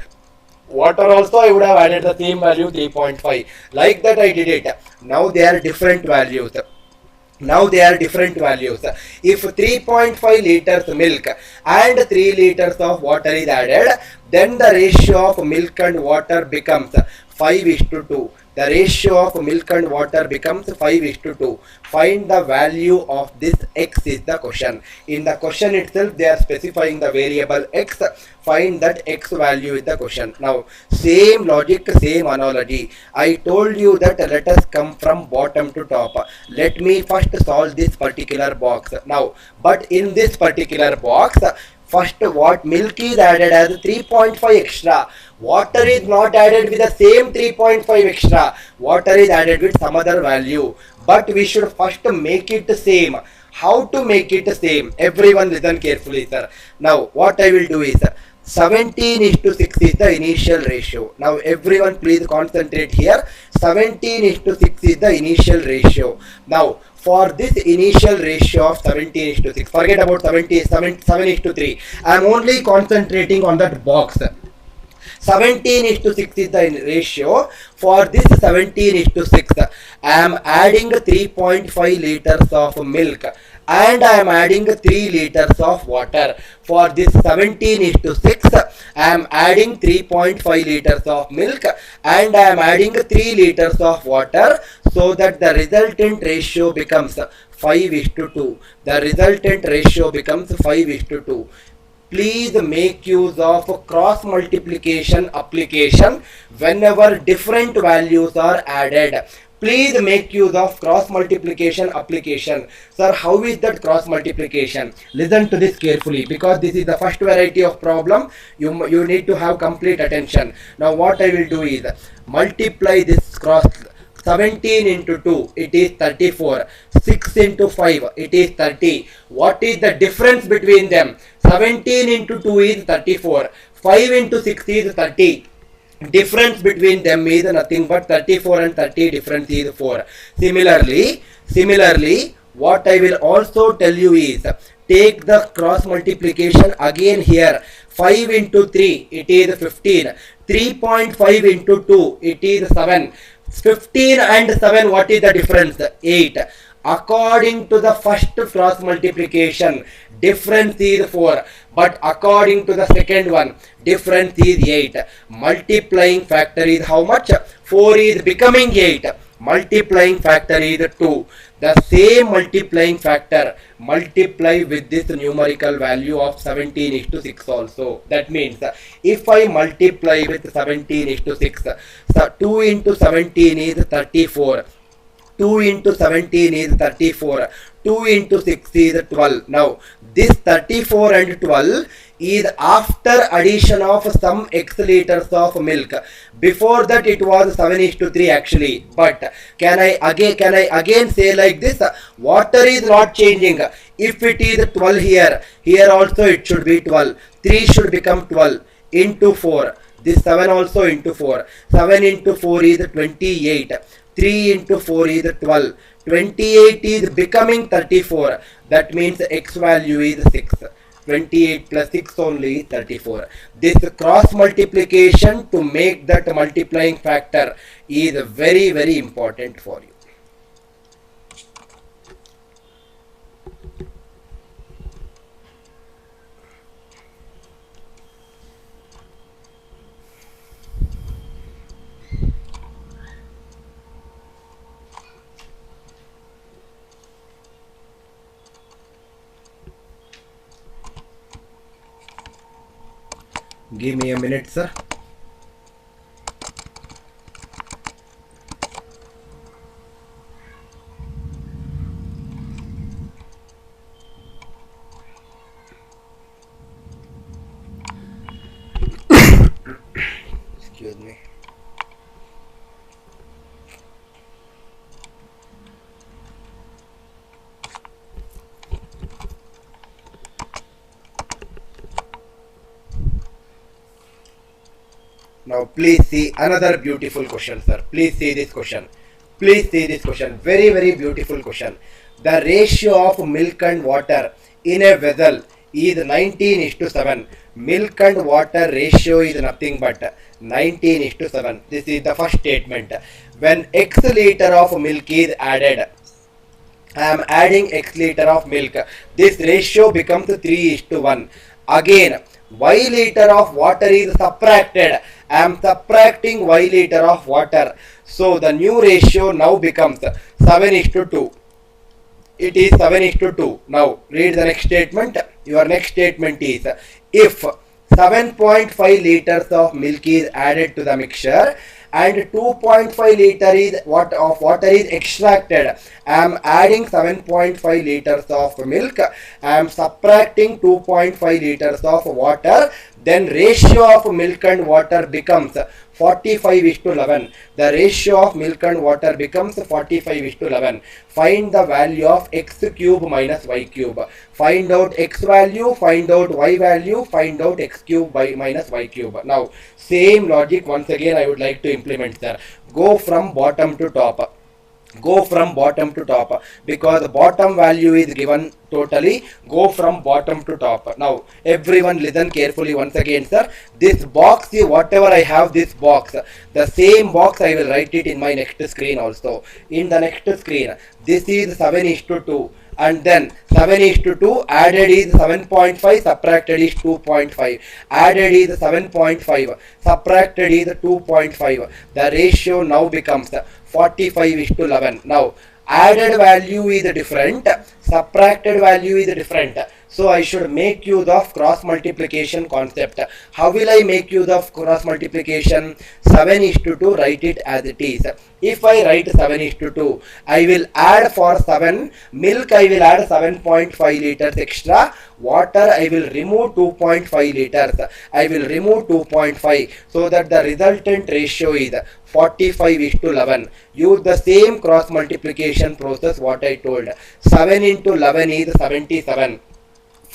water also I would have added the same value 3.5. Like that I did it. Now they are different values. If 3.5 liters milk and 3 liters of water is added, then the ratio of milk and water becomes 5:2. The ratio of milk and water becomes 5:2. Find the value of this X is the question. In the question itself, they are specifying the variable X. Find that X value is the question. Now, same logic, same analogy. I told you that let us come from bottom to top. Let me first solve this particular box. Now, but in this particular box, first what milk is added as 3.5 extra. Water is not added with the same 3.5 extra. Water is added with some other value. But we should first make it same. How to make it same? Everyone listen carefully, sir. Now what I will do is 17:6 is the initial ratio. Now everyone please concentrate here. 17:6 is the initial ratio. Now for this initial ratio of 17:6, forget about 7:3. I am only concentrating on that box. 17:6 is the ratio. For this 17:6, I am adding 3.5 liters of milk and I am adding 3 liters of water. For this 17:6, I am adding 3.5 liters of milk and I am adding 3 liters of water, so that the resultant ratio becomes 5:2. The resultant ratio becomes 5:2. Please make use of cross multiplication application whenever different values are added. Please make use of cross multiplication application. Sir, how is that cross multiplication? Listen to this carefully, because this is the first variety of problem. You need to have complete attention. Now what I will do is multiply this cross. 17 into 2, it is 34. 6 into 5, it is 30. What is the difference between them? 17 into 2 is 34. 5 into 6 is 30. Difference between them is nothing but 34 and 30. Difference is 4. Similarly, what I will also tell you is, take the cross multiplication again here. 5 into 3, it is 15. 3.5 into 2, it is 7. 15 and 7, what is the difference? 8. According to the first cross multiplication, difference is 4. But according to the second one, difference is 8. Multiplying factor is how much? 4 is becoming 8. Multiplying factor is 2. The same multiplying factor multiply with this numerical value of 17:6 also. That means if I multiply with 17:6, so 2 into 17 is 34. 2 into 17 is 34. 2 into 6 is 12. Now this 34 and 12 is after addition of some x liters of milk. Before that it was 7:3 actually. But can I again say like this? Water is not changing. If it is 12 here also it should be 12. 3 should become 12 into 4. This 7 also into 4. 7 into 4 is 28. 3 into 4 is 12. 28 is becoming 34. That means x value is 6. 28 plus 6 only 34. This cross multiplication to make that multiplying factor is very, very important for you. Give me a minute, sir. Excuse me. Now please see another beautiful question, sir. Please see this question. Please see this question. Very, very beautiful question. The ratio of milk and water in a vessel is 19:7. Milk and water ratio is nothing but 19:7. This is the first statement. When x liter of milk is added, I am adding x liter of milk. This ratio becomes 3:1. Again, y liter of water is subtracted. I am subtracting y liter of water. So the new ratio now becomes 7:2. It is 7:2. Now read the next statement. Your next statement is, if 7.5 liters of milk is added to the mixture and 2.5 liter is of water is extracted, I am adding 7.5 liters of milk. I am subtracting 2.5 liters of water. Then ratio of milk and water becomes 45:11. The ratio of milk and water becomes 45:11. Find the value of x cube minus y cube. Find out x value, find out y value, find out x cube minus y cube. Now, same logic once again I would like to implement, sir. Go from bottom to top. Go from bottom to top, because the bottom value is given totally. Go from bottom to top. Now everyone listen carefully once again, sir. This box, whatever I have, this box, the same box I will write it in my next screen also. In the next screen, this is 7:2, and then 7:2 added is 7.5, subtracted is 2.5, added is 7.5, subtracted is 2.5. The ratio now becomes 45:11. Now added value is different, subtracted value is different. So I should make use of cross multiplication concept. How will I make use of cross multiplication? 7:2, write it as it is. If I write 7:2, I will add for 7 milk, I will add 7.5 liters extra. Water, I will remove 2.5 liters. I will remove 2.5, so that the resultant ratio is 45:11. Use the same cross multiplication process what I told. 7 into 11 is 77.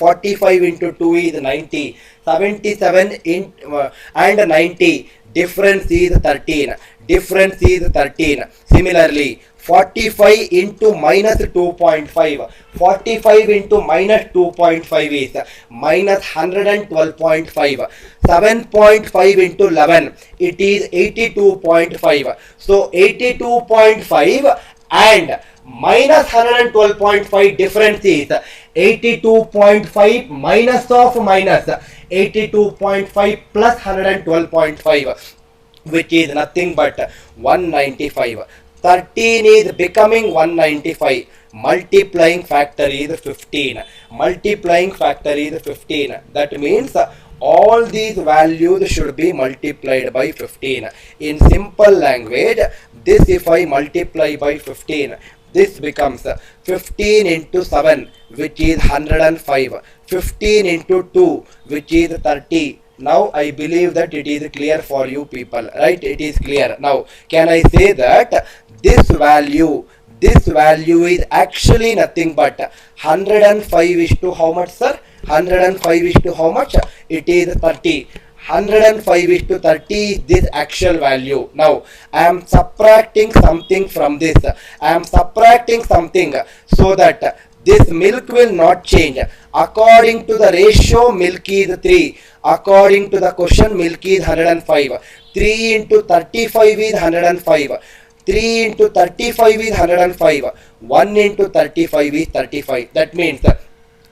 45 into 2 is 90. 77 and 90. Difference is 13. Difference is 13. Similarly, 45 into minus 2.5. 45 into minus 2.5 is minus 112.5. 7.5 into 11, it is 82.5. So 82.5 and minus 112.5, difference is 82.5 minus of minus 82.5 plus 112.5, which is nothing but 195. 13 is becoming 195. Multiplying factor is 15. Multiplying factor is 15. That means all these values should be multiplied by 15. In simple language, this if I multiply by 15, this becomes 15 into 7, which is 105. 15 into 2, which is 30. Now I believe that it is clear for you people, right? It is clear. Now can I say that this value is actually nothing but 105 is to how much, sir? 105 is to how much? It is 30. 105 is to 30 is this actual value. Now I am subtracting something from this. I am subtracting something so that this milk will not change. According to the ratio, milk is 3. According to the question, milk is 105. 3 into 35 is 105. 3 into 35 is 105. 1 into 35 is 35. That means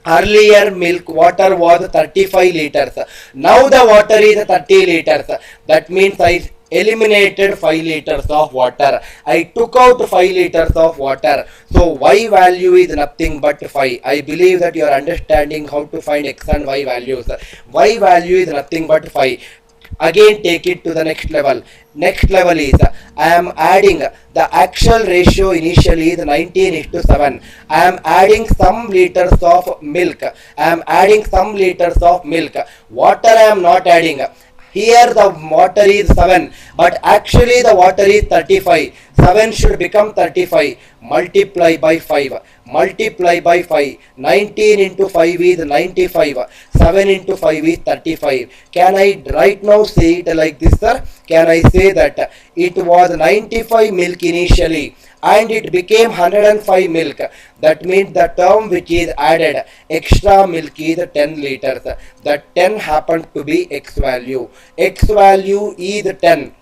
earlier milk water was 35 liters. Now the water is 30 liters. That means I eliminated 5 liters of water. I took out 5 liters of water. So y value is nothing but 5. I believe that you are understanding how to find x and y values. Y value is nothing but 5. Again take it to the next level. Next level is I am adding the actual ratio initially is 19:7. I am adding some liters of milk. I am adding some liters of milk. Water I am not adding. Here the water is 7, but actually the water is 35. 7 should become 35. Multiply by 5. Multiply by 5. 19 into 5 is 95. 7 into 5 is 35. Can I right now say it like this, sir? Can I say that it was 95 milk initially and it became 105 milk? That means the term which is added, extra milk, is 10 liters. The 10 happened to be x value. X value is 10.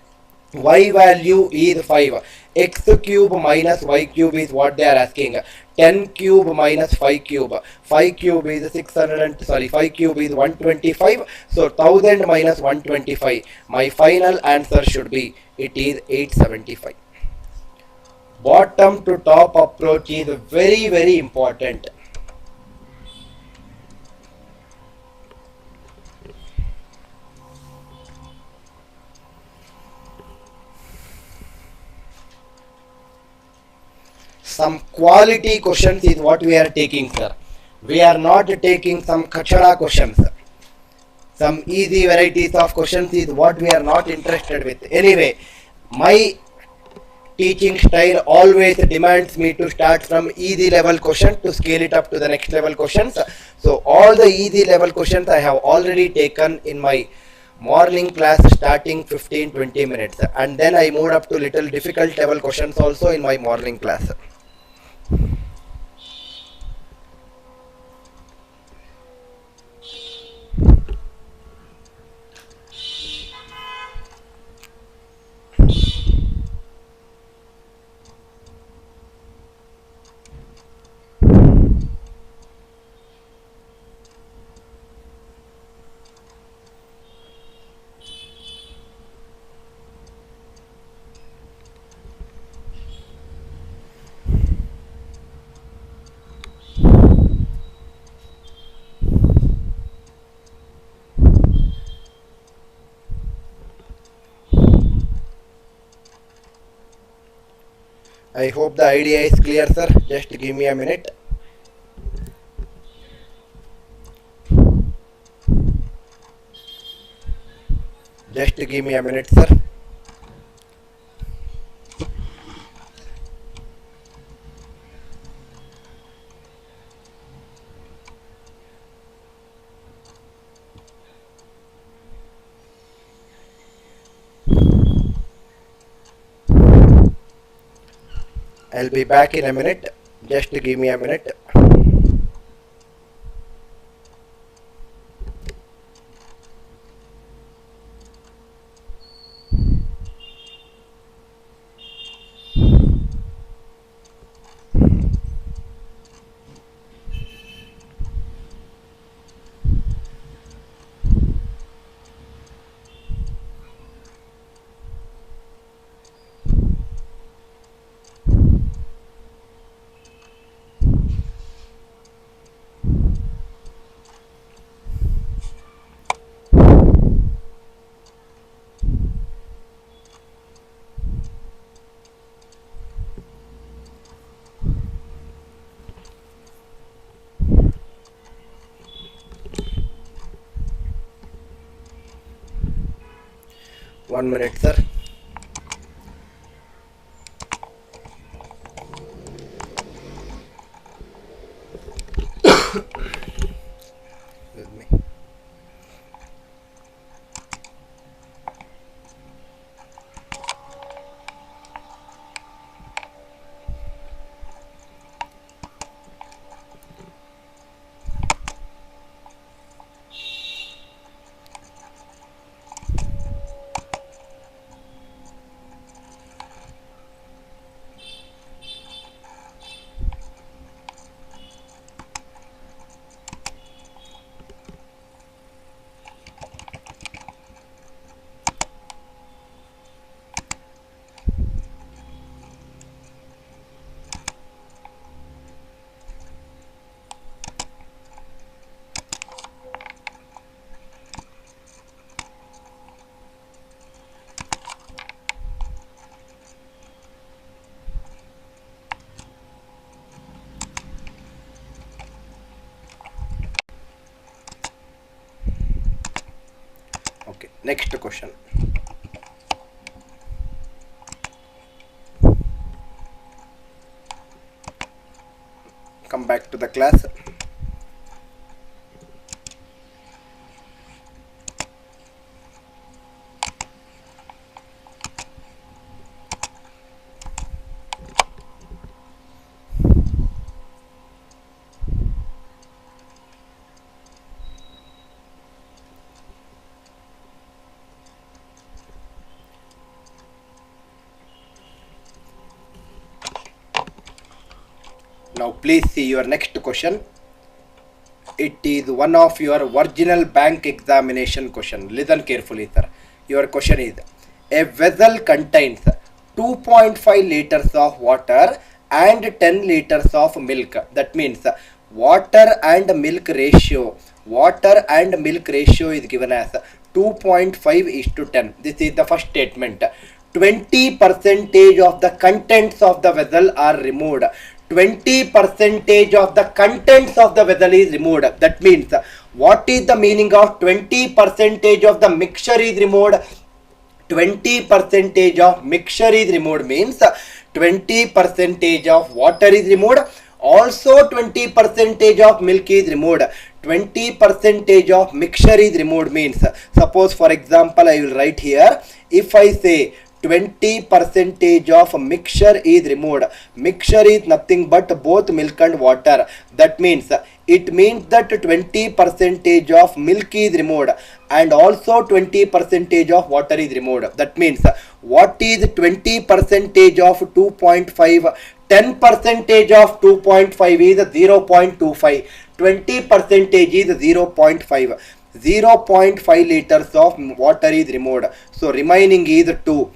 Y value is 5. X cube minus y cube is what they are asking. 10 cube minus 5 cube. 5 cube is 5 cube is 125. So 1000 minus 125. My final answer should be, it is 875. Bottom to top approach is very, very important. Some quality questions is what we are taking, sir. We are not taking some kachada questions. Some easy varieties of questions is what we are not interested with. Anyway, my teaching style always demands me to start from easy level questions to scale it up to the next level questions. So all the easy level questions I have already taken in my Morning class starting 15-20 minutes, and then I moved up to little difficult level questions also in my morning class. I hope the idea is clear, sir. Just give me a minute. Just give me a minute, sir. I'll be back in a minute. Just give me a minute. One minute, sir. With me. Okay, next question. Come back to the class. Now please see your next question. It is one of your original bank examination question. Listen carefully, sir. Your question is: a vessel contains 2.5 liters of water and 10 liters of milk. That means water and milk ratio. Water and milk ratio is given as 2.5:10. This is the first statement. 20% of the contents of the vessel are removed. 20% of the contents of the vessel is removed. That means what is the meaning of 20% of the mixture is removed? 20% of mixture is removed means 20% of water is removed. Also 20% of milk is removed. 20% of mixture is removed means, suppose for example I will write here, if I say 20% of mixture is removed, mixture is nothing but both milk and water, that means it means that 20% of milk is removed and also 20% of water is removed. That means what is 20% of 2.5? 10% of 2.5 is 0.25. 20% is 0.5. 0.5 liters of water is removed. So remaining is 2.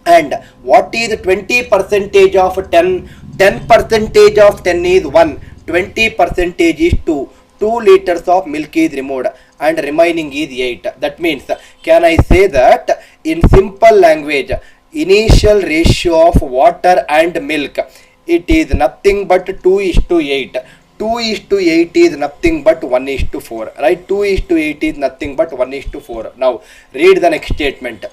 And what is 20% of 10? 10% of 10 is 1. 20% is 2. 2 liters of milk is removed and remaining is 8. That means, can I say that in simple language, initial ratio of water and milk, it is nothing but 2:8. 2:8 is nothing but 1:4. Right? 2:8 is nothing but 1:4. Now, read the next statement.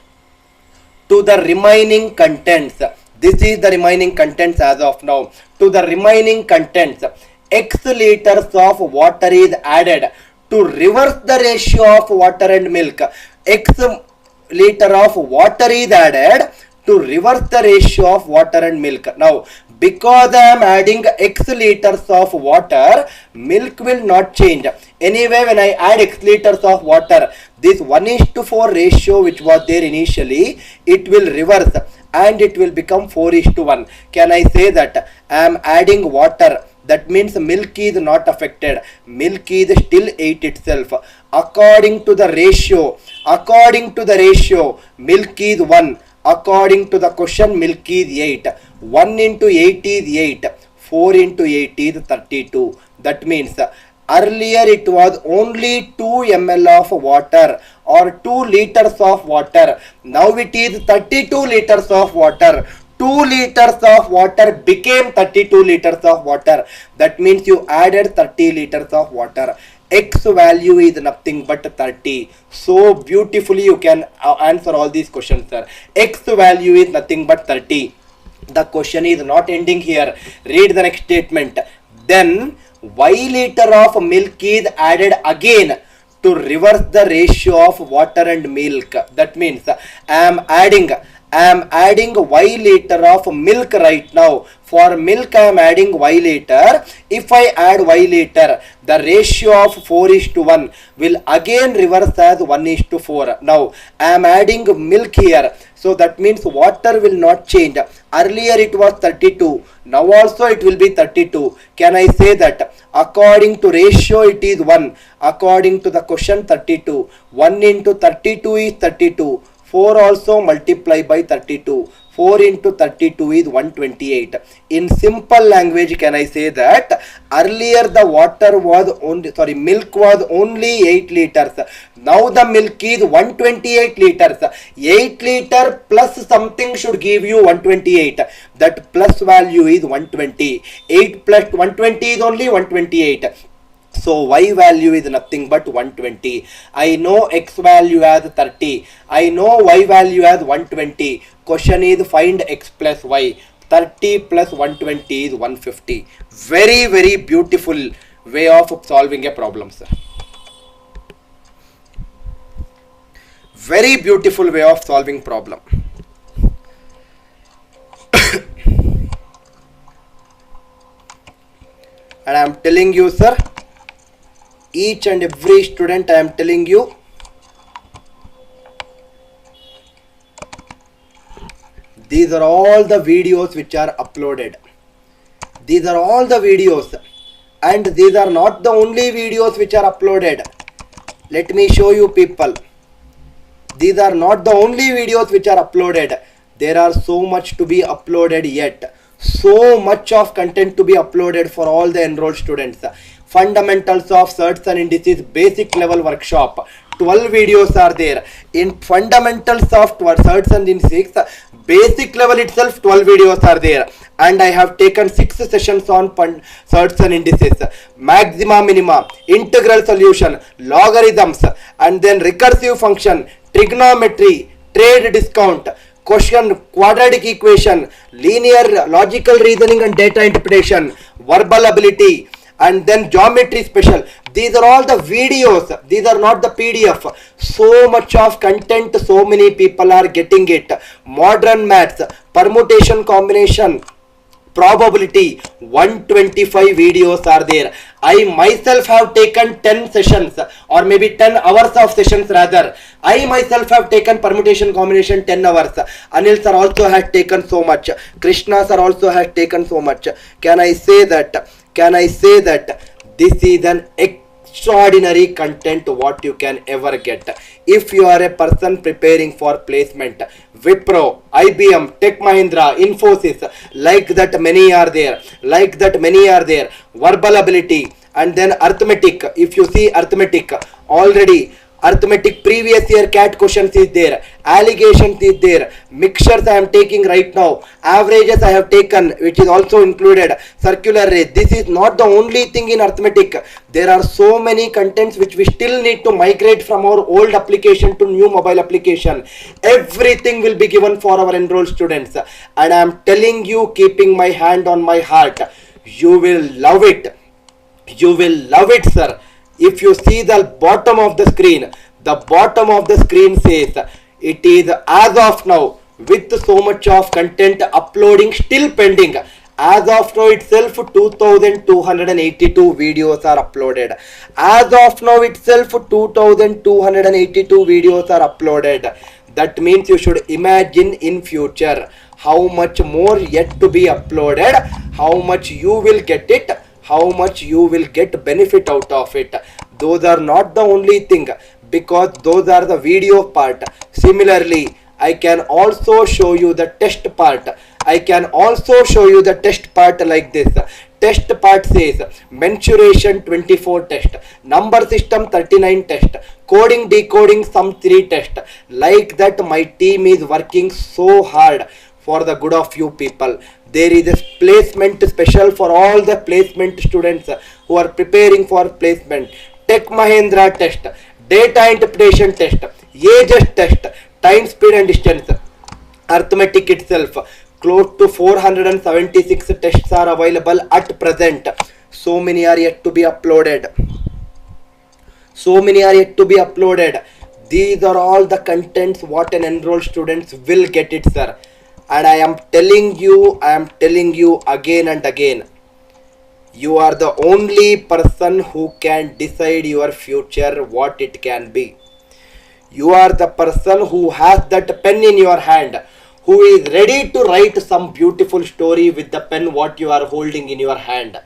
To the remaining contents, this is the remaining contents as of now. To the remaining contents, X liters of water is added. To reverse the ratio of water and milk, X liter of water is added to reverse the ratio of water and milk. Now, because I am adding X liters of water, milk will not change. Anyway, when I add X liters of water, this 1:4 ratio which was there initially, it will reverse and it will become 4:1. Can I say that I am adding water? That means milk is not affected. Milk is still 8 itself. According to the ratio, milk is 1. According to the question, milk is 8. 1 into 8 is 8. 4 into 8 is 32. That means earlier it was only 2 ml of water or 2 liters of water. Now it is 32 liters of water. 2 liters of water became 32 liters of water. That means you added 30 liters of water. X value is nothing but 30. So beautifully you can answer all these questions, sir. X value is nothing but 30. The question is not ending here. Read the next statement. Then Y liter of milk is added again to reverse the ratio of water and milk. That means I am adding Y liter of milk right now. For milk I am adding Y liter. If I add Y liter, the ratio of 4:1 will again reverse as 1:4. Now I am adding milk here. So that means water will not change. Earlier it was 32. Now also it will be 32. Can I say that according to ratio it is 1. According to the question 32. 1 into 32 is 32. 4 also multiply by 32. 4 into 32 is 128. In simple language, can I say that earlier the milk was only 8 liters. Now the milk is 128 liters. 8 liter plus something should give you 128. That plus value is 120. 8 plus 120 is only 128. So Y value is nothing but 120. I know X value as 30. I know Y value as 120. Question is find X plus Y. 30 plus 120 is 150. Very, very beautiful way of solving a problem, sir. Very beautiful way of solving problem. And I am telling you, sir, each and every student, I am telling you, these are all the videos which are uploaded. These are all the videos, and these are not the only videos which are uploaded. Let me show you, people. These are not the only videos which are uploaded. There are so much to be uploaded yet. So much of content to be uploaded for all the enrolled students. Fundamentals of Surds and Indices basic level workshop. 12 videos are there. In fundamentals of Surds and Indices basic level itself, 12 videos are there. And I have taken 6 sessions on Surds and Indices, maxima, minima, integral solution, logarithms, and then recursive function, trigonometry, trade discount, question, quadratic equation, linear logical reasoning and data interpretation, verbal ability, and then geometry special. These are all the videos, these are not the PDF. So much of content, so many people are getting it. Modern maths, permutation combination, probability, 125 videos are there. I myself have taken 10 sessions, or maybe 10 hours of sessions rather. I myself have taken permutation combination 10 hours. Anil sir also has taken so much. Krishna sir also has taken so much. Can I say that this is an extraordinary content what you can ever get? If you are a person preparing for placement, Wipro, IBM, Tech Mahindra, Infosys, like that many are there, verbal ability, and then arithmetic. If you see arithmetic, already arithmetic previous year CAT questions is there, allegations is there, mixtures I am taking right now, averages I have taken, which is also included, circular rate. This is not the only thing in arithmetic. There are so many contents which we still need to migrate from our old application to new mobile application. Everything will be given for our enrolled students, and I am telling you, keeping my hand on my heart, you will love it. You will love it, sir. If you see the bottom of the screen says it is as of now, with so much of content uploading still pending. As of now itself 2282 videos are uploaded. As of now itself 2282 videos are uploaded. That means you should imagine in future how much more yet to be uploaded, how much you will get it, how much you will get benefit out of it. Those are not the only thing, because those are the video part. Similarly, I can also show you the test part. Like this. Test part says mensuration 24 test, number system 39 test, coding decoding some 3 test. Like that, my team is working so hard for the good of you people. There is a placement special for all the placement students who are preparing for placement. Tech Mahindra test, data interpretation test, ages test, time, speed and distance, arithmetic itself. Close to 476 tests are available at present. So many are yet to be uploaded. These are all the contents what an enrolled students will get it, sir. And I am telling you again and again, you are the only person who can decide your future, what it can be. You are the person who has that pen in your hand, who is ready to write some beautiful story with the pen what you are holding in your hand.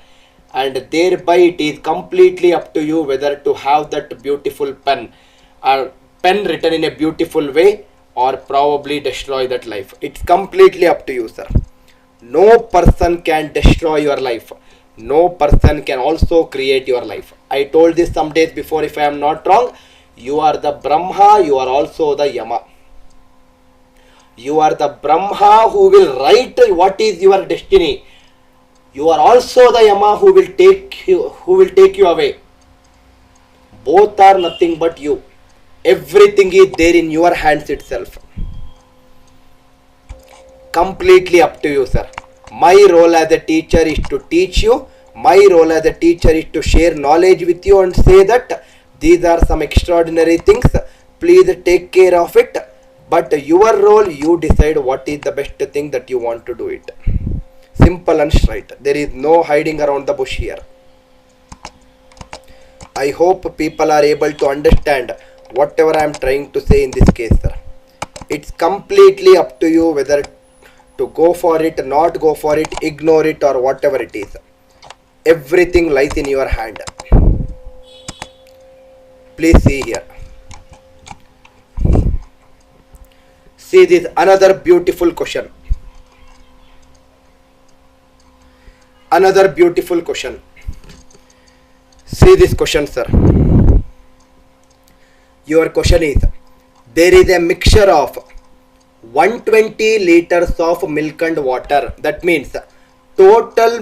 And thereby it is completely up to you whether to have that beautiful pen, or pen written in a beautiful way, or probably destroy that life. It's completely up to you, sir. No person can destroy your life. No person can also create your life. I told this some days before, if I am not wrong. You are the Brahma, you are also the Yama. You are the Brahma who will write what is your destiny. You are also the Yama who will take you away. Both are nothing but you. Everything is there in your hands itself. Completely up to you, sir. My role as a teacher is to teach you. My role as a teacher is to share knowledge with you and say that these are some extraordinary things. Please take care of it. But your role, you decide what is the best thing that you want to do it. Simple and straight. There is no hiding around the bush here. I hope people are able to understand whatever I am trying to say in this case, sir. It's completely up to you whether to go for it, not go for it, ignore it, or whatever it is. Everything lies in your hand. Please see here. See this another beautiful question. See this question, sir. Your question is, there is a mixture of 120 liters of milk and water. That means total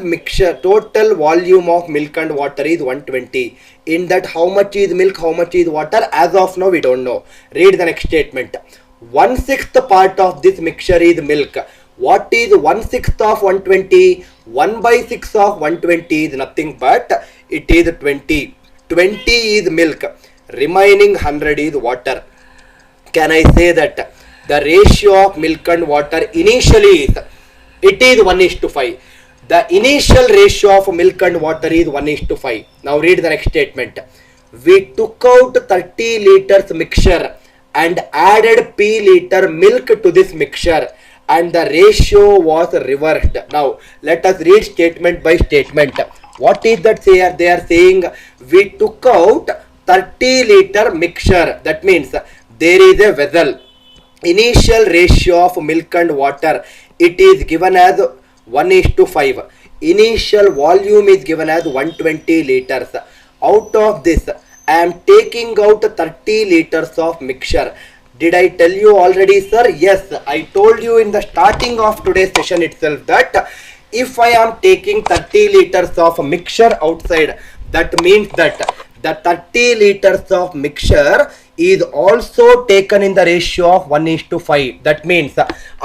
volume of milk and water is 120. In that, how much is milk, how much is water? As of now, we don't know. Read the next statement. 1/6 part of this mixture is milk. What is 1/6 of 120? 1 by 6 of 120 is nothing but it is 20. 20 is milk. Remaining 100 is water. Can I say that the ratio of milk and water initially is, it is 1:5. The initial ratio of milk and water is 1:5. Now read the next statement. We took out 30 liters mixture and added p liter milk to this mixture and the ratio was reversed. Now let us read statement by statement. What is that they are saying? We took out 30 liter mixture. That means there is a vessel. Initial ratio of milk and water, it is given as 1:5. Initial volume is given as 120 liters. Out of this, I am taking out 30 liters of mixture. Did I tell you already, sir? Yes, I told you in the starting of today's session itself that if I am taking 30 liters of mixture outside, that means that the 30 liters of mixture is also taken in the ratio of 1:5. That means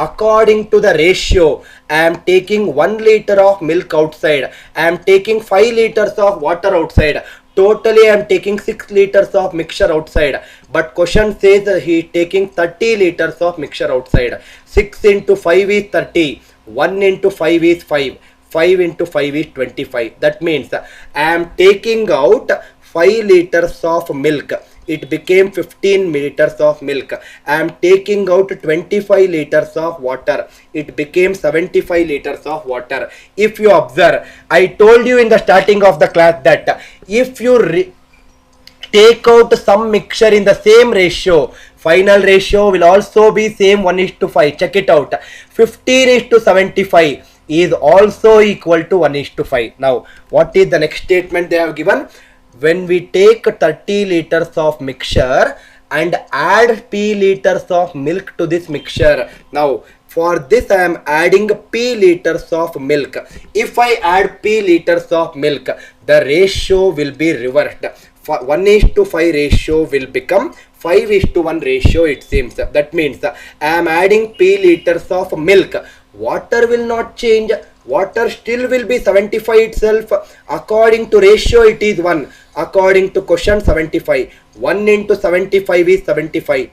according to the ratio, I am taking 1 liter of milk outside, I am taking 5 liters of water outside. Totally I am taking 6 liters of mixture outside. But question says he is taking 30 liters of mixture outside. 6 into 5 is 30. 1 into 5 is 5. 5 into 5 is 25. That means I am taking out 5 liters of milk. It became 15 liters of milk. I am taking out 25 liters of water. It became 75 liters of water. If you observe, I told you in the starting of the class that if you take out some mixture in the same ratio, final ratio will also be same 1:5. Check it out. 15:75 is also equal to 1:5. Now, what is the next statement they have given? When we take 30 liters of mixture and add p liters of milk to this mixture. Now, for this I am adding p liters of milk. If I add p liters of milk, the ratio will be reversed. 1:5 ratio will become 5:1 ratio, it seems. That means I am adding p liters of milk. Water will not change. Water still will be 75 itself. According to ratio, it is 1. According to question, 75. 1 into 75 is 75.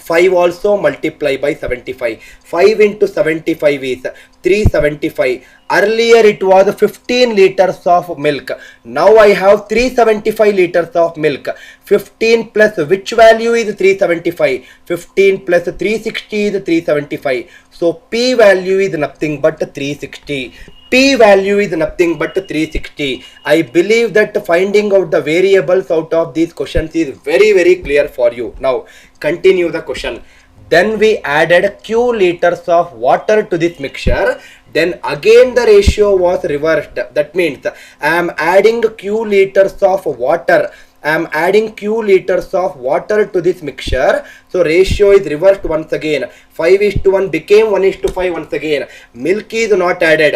5 also multiply by 75. 5 into 75 is 375. Earlier it was 15 liters of milk. Now I have 375 liters of milk. 15 plus which value is 375? 15 plus 360 is 375. So P value is nothing but 360. P value is nothing but 360. I believe that finding out the variables out of these questions is very clear for you. Now continue the question. Then we added Q liters of water to this mixture. Then again the ratio was reversed. That means I am adding Q liters of water. I am adding Q liters of water to this mixture. So ratio is reversed once again. 5:1 became 1:5 once again. Milk is not added.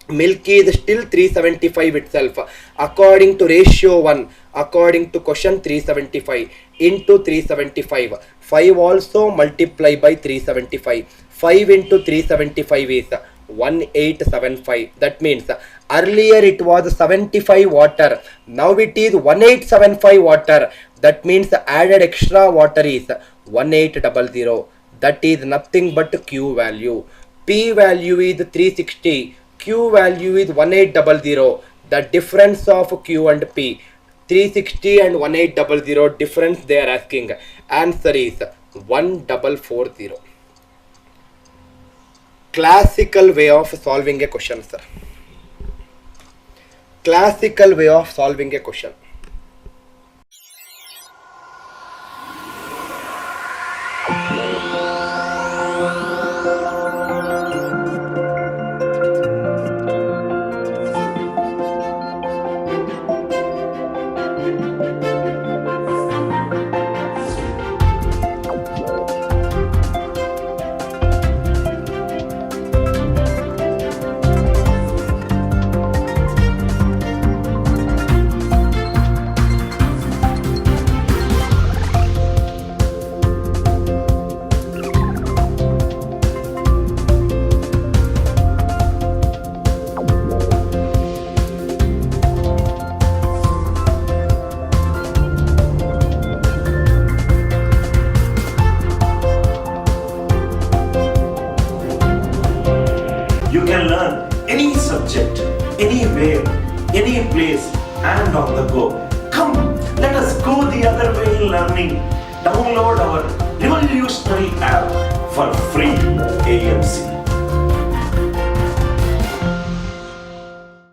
Milk is still 375 itself. According to ratio 1, according to question 375 into 375. 5 also multiply by 375. 5 into 375 is 1875. That means earlier it was 75 water. Now it is 1875 water. That means added extra water is 1800. That is nothing but Q value. P value is 360. Q value is 1800. The difference of Q and P, 360 and 1800 difference they are asking. Answer is 1440. Classical way of solving a question, sir. Classical way of solving a question. You can learn any subject, anywhere, any place, and on the go. Come, let us go the other way in learning. Download our revolutionary app for free AMC.